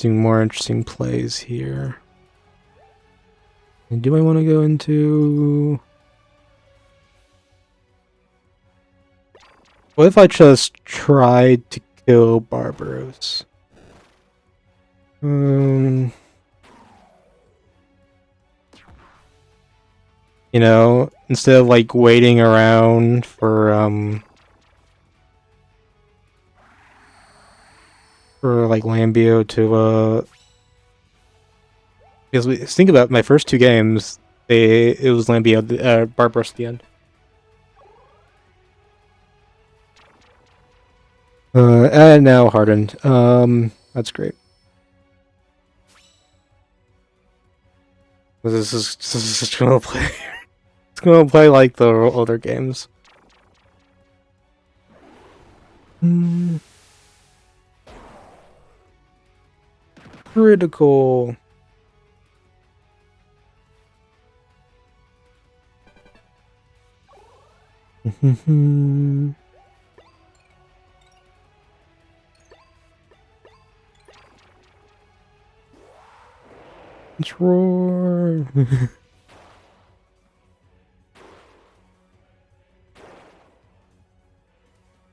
more interesting plays here. And do I want to go into? What if I just tried to kill Barbaros? You know, instead of like waiting around for like Lambio to because think about my first 2 games, it was Lambio Barbaros at the end. And now hardened. That's great. This is just gonna play. It's gonna play like the other games. Critical. Let's roar.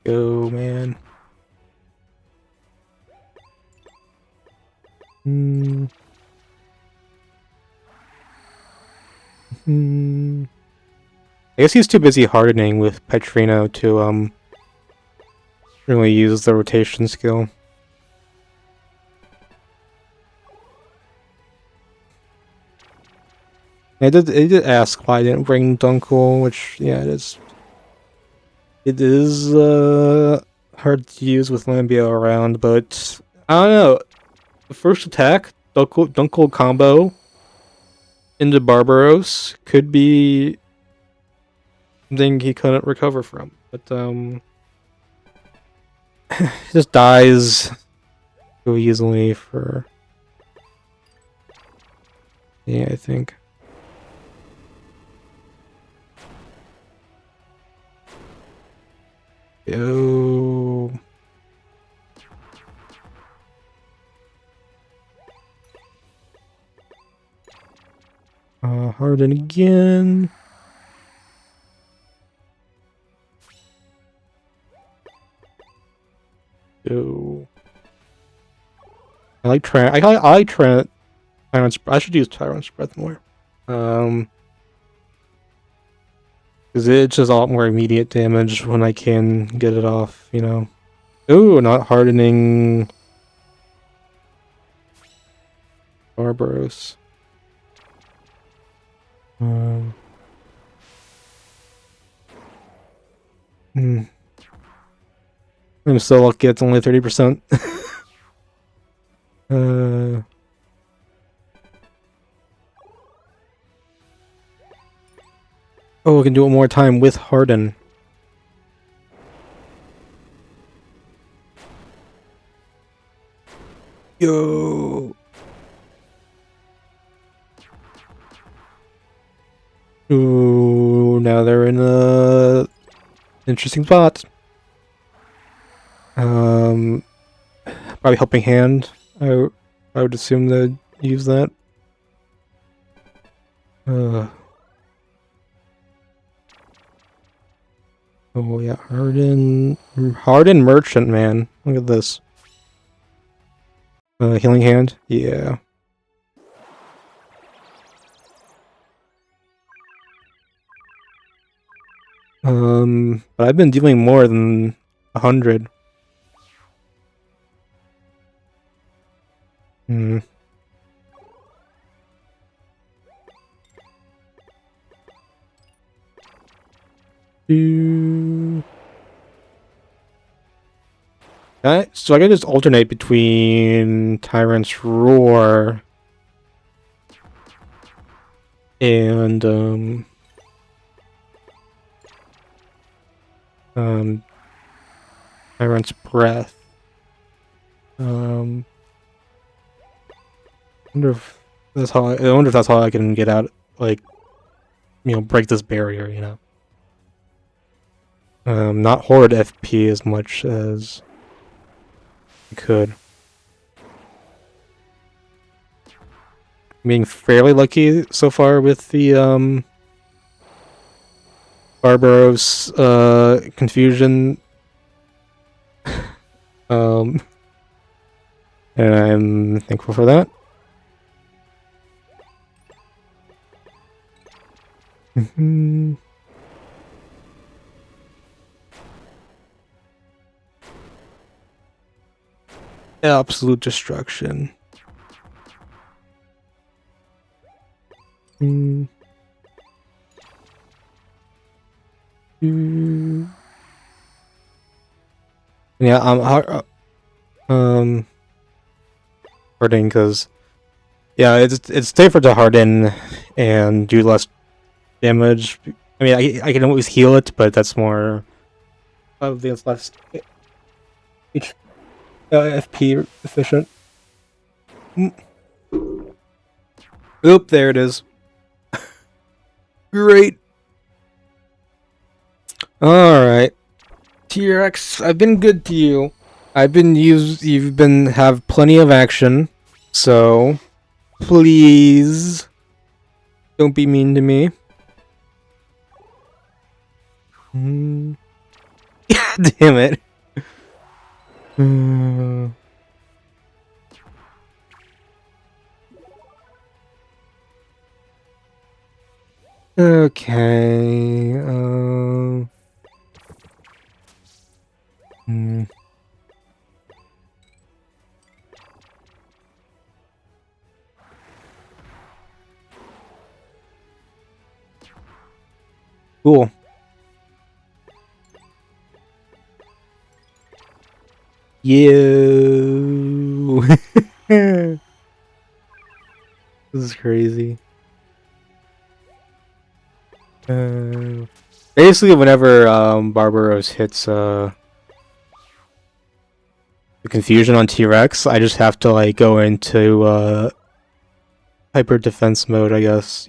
Go, man. I guess he's too busy hardening with Petrino to really use the rotation skill. It did ask why I didn't bring Dunkel, which yeah, it is hard to use with Lambio around, but I don't know. The first attack, Dunkel combo into Barbaros could be something he couldn't recover from. But he just dies so easily for yeah, I think. Yo. Harden again. Yo. I like Trent. I like Trent. I should use Tyrant's Breath more. Because it's just a lot more immediate damage when I can get it off, you know. Ooh, not hardening Barbaros. I'm so lucky it's only 30%. Oh, we can do it more time with Harden. Yo. Ooh, now they're in a interesting spot. Probably helping hand. I would assume they'd use that. Oh yeah, Harden Merchant, man. Look at this. Healing Hand? Yeah. But I've been dealing more than 100. Hmm. So I can just alternate between Tyrant's Roar and um Tyrant's Breath. I wonder if I wonder if that's how I can get out, like, break this barrier, not hoard FP as much as I could. Being fairly lucky so far with the Barbaros confusion. And I'm thankful for that. Absolute destruction. Yeah, hardening because it's safer to harden and do less damage. I mean, I can always heal it, but that's more. I think it's less FP efficient. Oop, there it is. Great. Alright. T-Rex, I've been good to you. You've been have plenty of action. So please don't be mean to me. Damn it. Okay. Cool. You. This is crazy. Basically, whenever Barbaros hits the confusion on T-Rex, I just have to like go into hyper defense mode, I guess.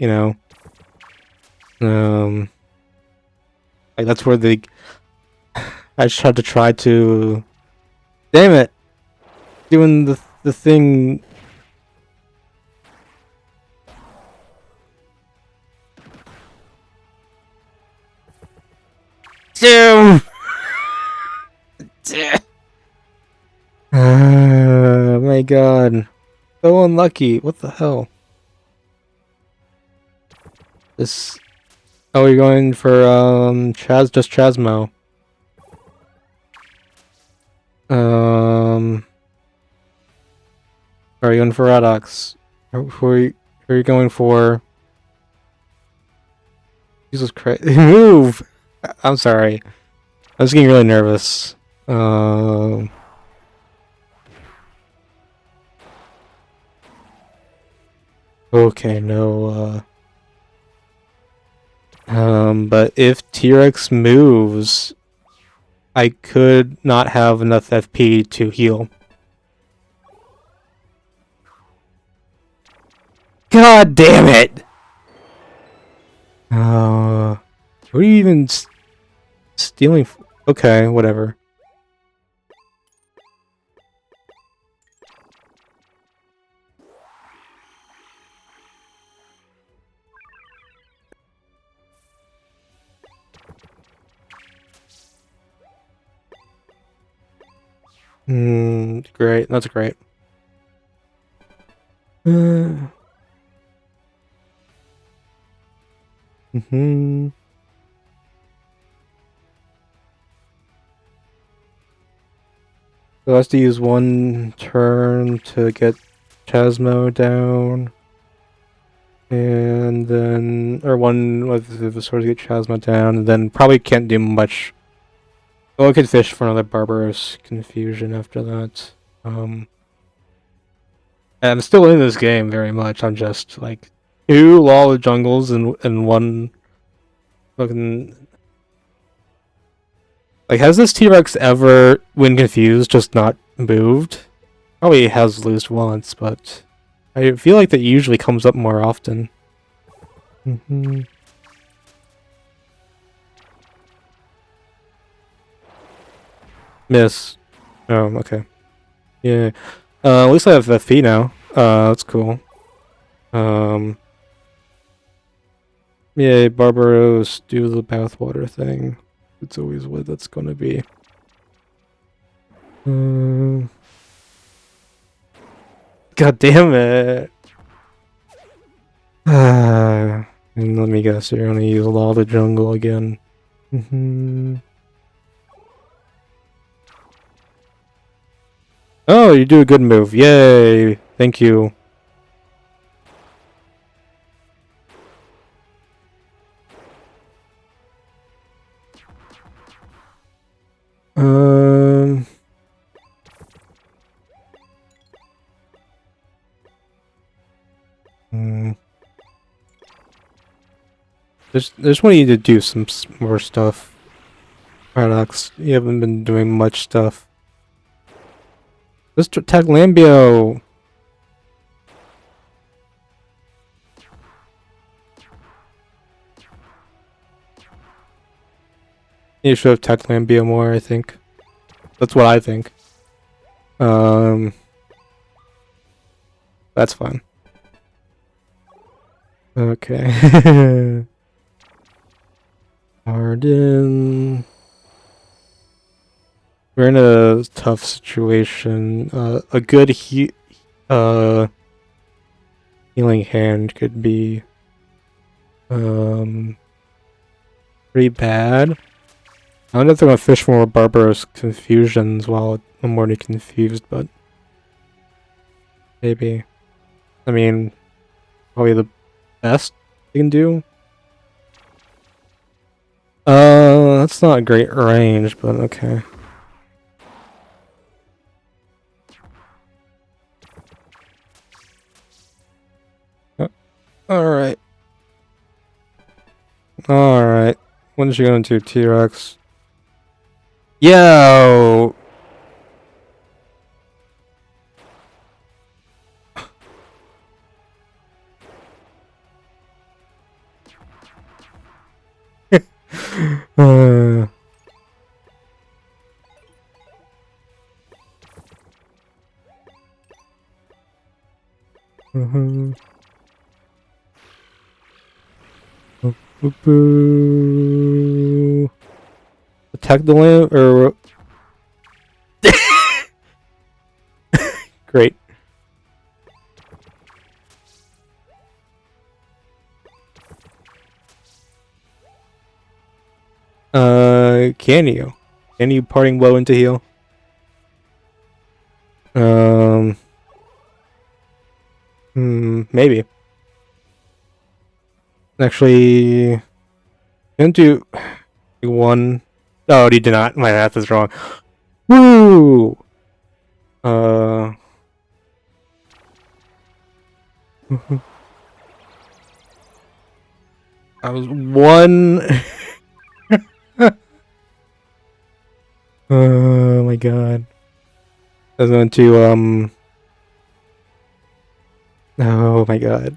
Like that's where I just had to try to. Damn it! Doing the thing. Damn! Oh my god. So unlucky. What the hell? This. Oh, you're going for just Chasmo. Are you going for Radox? Who are you going for? Jesus Christ. Move! I'm sorry. I was getting really nervous. Okay, no, but if T-Rex moves, I could not have enough FP to heal. God damn it! What are you even stealing? Okay, whatever. Great. That's great. Mm-hmm. So has to use one turn to get Chasmo down. And then, or one with the sword to get Chasmo down, and then probably can't do much. Well, I could fish for another Barbaros confusion after that. And I'm still in this game very much. I'm just like 2 Law of Jungles and 1 fucking. Like, has this T-Rex ever, when confused, just not moved? Probably has loosed once, but I feel like that usually comes up more often. Miss. Oh, okay. Yeah. At least I have FFD now. That's cool. Yeah, Barbaros, do the bathwater thing. It's always what that's gonna be. God damn it. And let me guess, you're gonna use Law of the Jungle again. Oh, you do a good move. Yay! Thank you. Just want you to do some more stuff. Paradox, you haven't been doing much stuff. Let's tag Lambio. You should have tagged Lambio more, I think. That's what I think. That's fine. Okay. Arden. We're in a tough situation. A good healing hand could be pretty bad. I don't know if I'm gonna fish for more Barbaros confusions while I'm already confused, but maybe. I mean, probably the best you can do. That's not a great range, but okay. Alright. Alright. When is she going to T-Rex? Yo! Attack the lamp, or... Great. Can you? Can you parting blow into heal? Maybe. Actually, didn't do one. No, he did not. My math is wrong. Woo! I was one. Oh my god. I was going to, oh my god.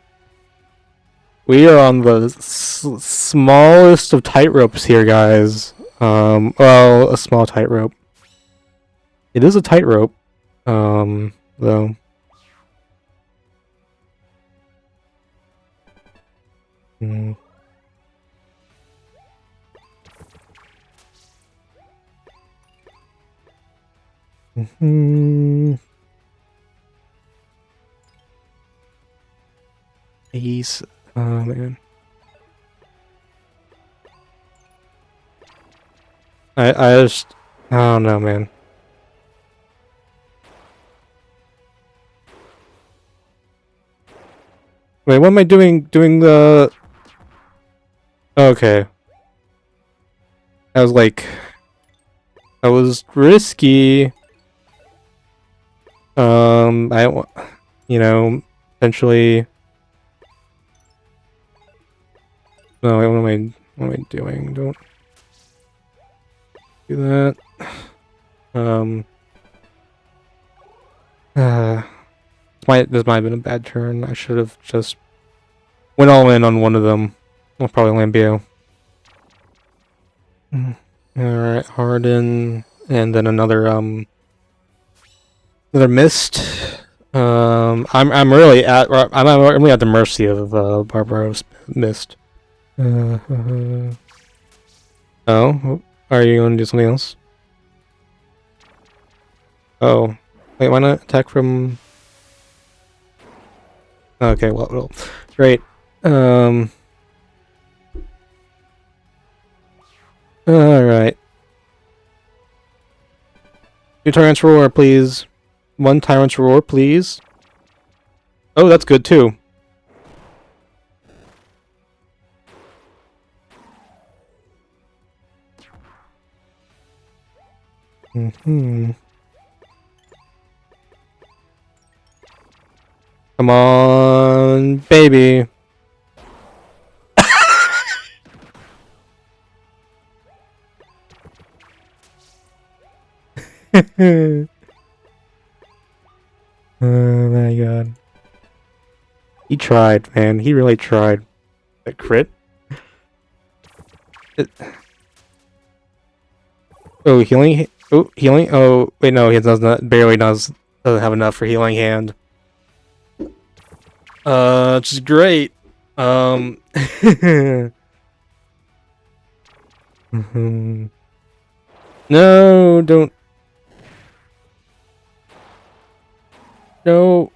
We are on the smallest of tightropes here, guys. Well, a small tightrope. It is a tightrope. Though. Ace. Oh man. I just. I don't know, man. Wait, what am I doing? Doing the. Okay. I was like. That was risky. You know, potentially. No, what am I doing? Don't do that. This might have been a bad turn. I should have just went all in on one of them. I'll probably Lambio. Alright, Harden, and then another mist. I'm really at the mercy of Barbaros mist. Oh, are you going to do something else? Oh, wait, why not attack from? Okay, well, great. All right. 2 Tyrant's Roar, please. 1 Tyrant's Roar, please. Oh, that's good too. Come on, baby. Oh my god. He tried, man. He really tried. That crit? Oh, healing? Oh, healing? Oh, wait, no, he doesn't have enough for healing hand. Which is great. No, don't. No.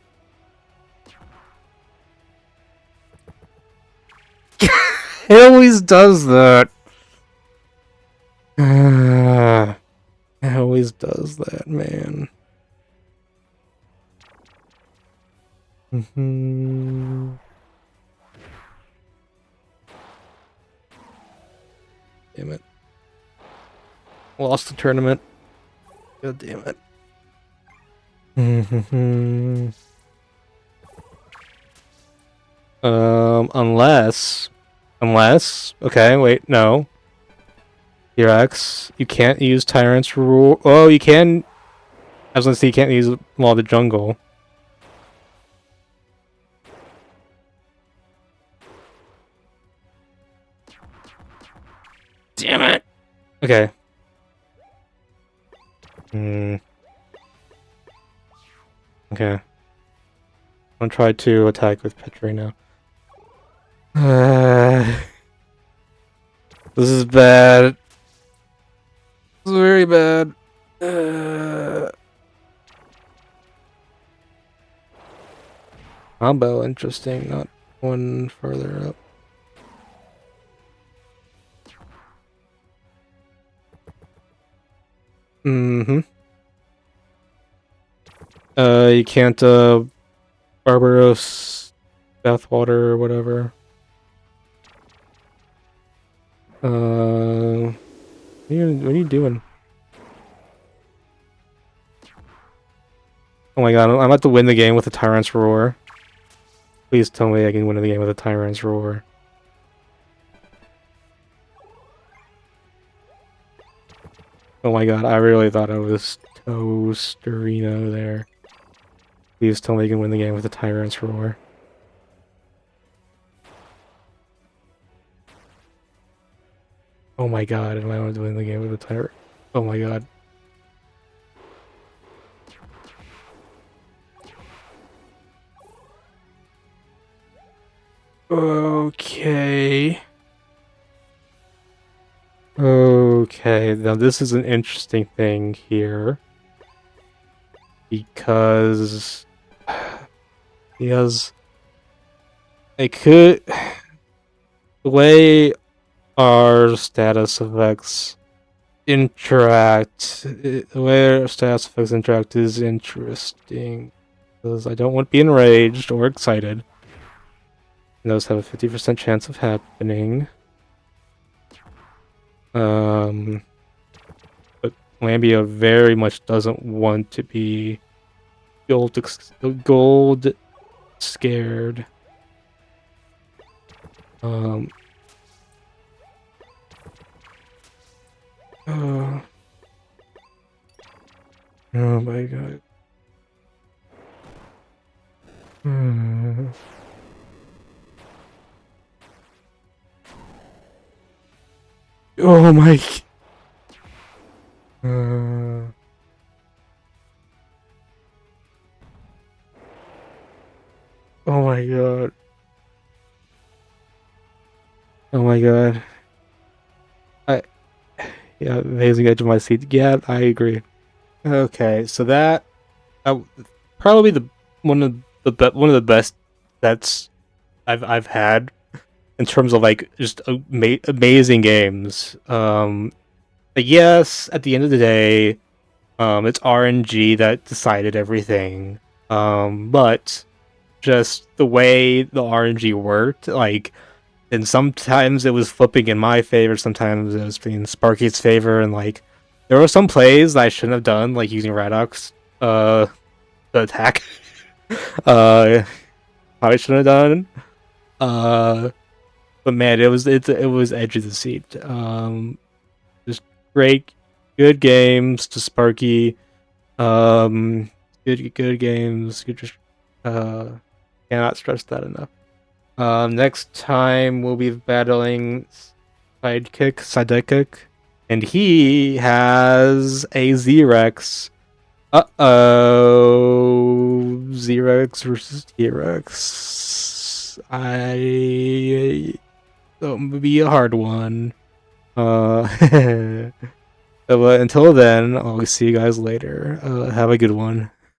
It always does that. It always does that, man. Damn it. Lost the tournament. God damn it. Unless, okay, wait, no. T-Rex, you can't use Tyrant's Rule. Oh, you can. I was gonna say you can't use Law of the Jungle. Damn it. Okay. Okay. I'm gonna try to attack with Petri now. This is bad. This is very bad. Combo, interesting. Not one further up. You can't, Barbaros, Bathwater, or whatever. What are you doing? Oh my god, I'm about to win the game with a Tyrant's Roar. Please tell me I can win the game with a Tyrant's Roar. Oh my god, I really thought I was Toasterino there. Please tell me you can win the game with a Tyrant's Roar. Oh my god, am I going to win the game with a Tyrant? Oh my god. Okay. Okay, now this is an interesting thing here. because he has it could the way our status effects interact, the way our status effects interact is interesting because I don't want to be enraged or excited. And those have a 50% chance of happening. But Lambia very much doesn't want to be gold scared. Oh my god. Oh my. Oh my god. Oh my god. Yeah, amazing edge of my seat. Yeah, I agree. Okay, so that probably one of the best sets I've had in terms of like just amazing games. But yes, at the end of the day, it's RNG that decided everything. But just the way the RNG worked, like, and sometimes it was flipping in my favor, sometimes it was being Sparky's favor, and like, there were some plays I shouldn't have done, like using Radox, to attack. Probably shouldn't have done. But man, it was edge of the seat. Just great, good games to Sparky. Good games. Good, just cannot stress that enough. Next time we'll be battling Sidekick, and he has a Z-Rex. Uh-oh, Z-Rex versus T-Rex. It'll be a hard one. But until then, I'll see you guys later. Have a good one.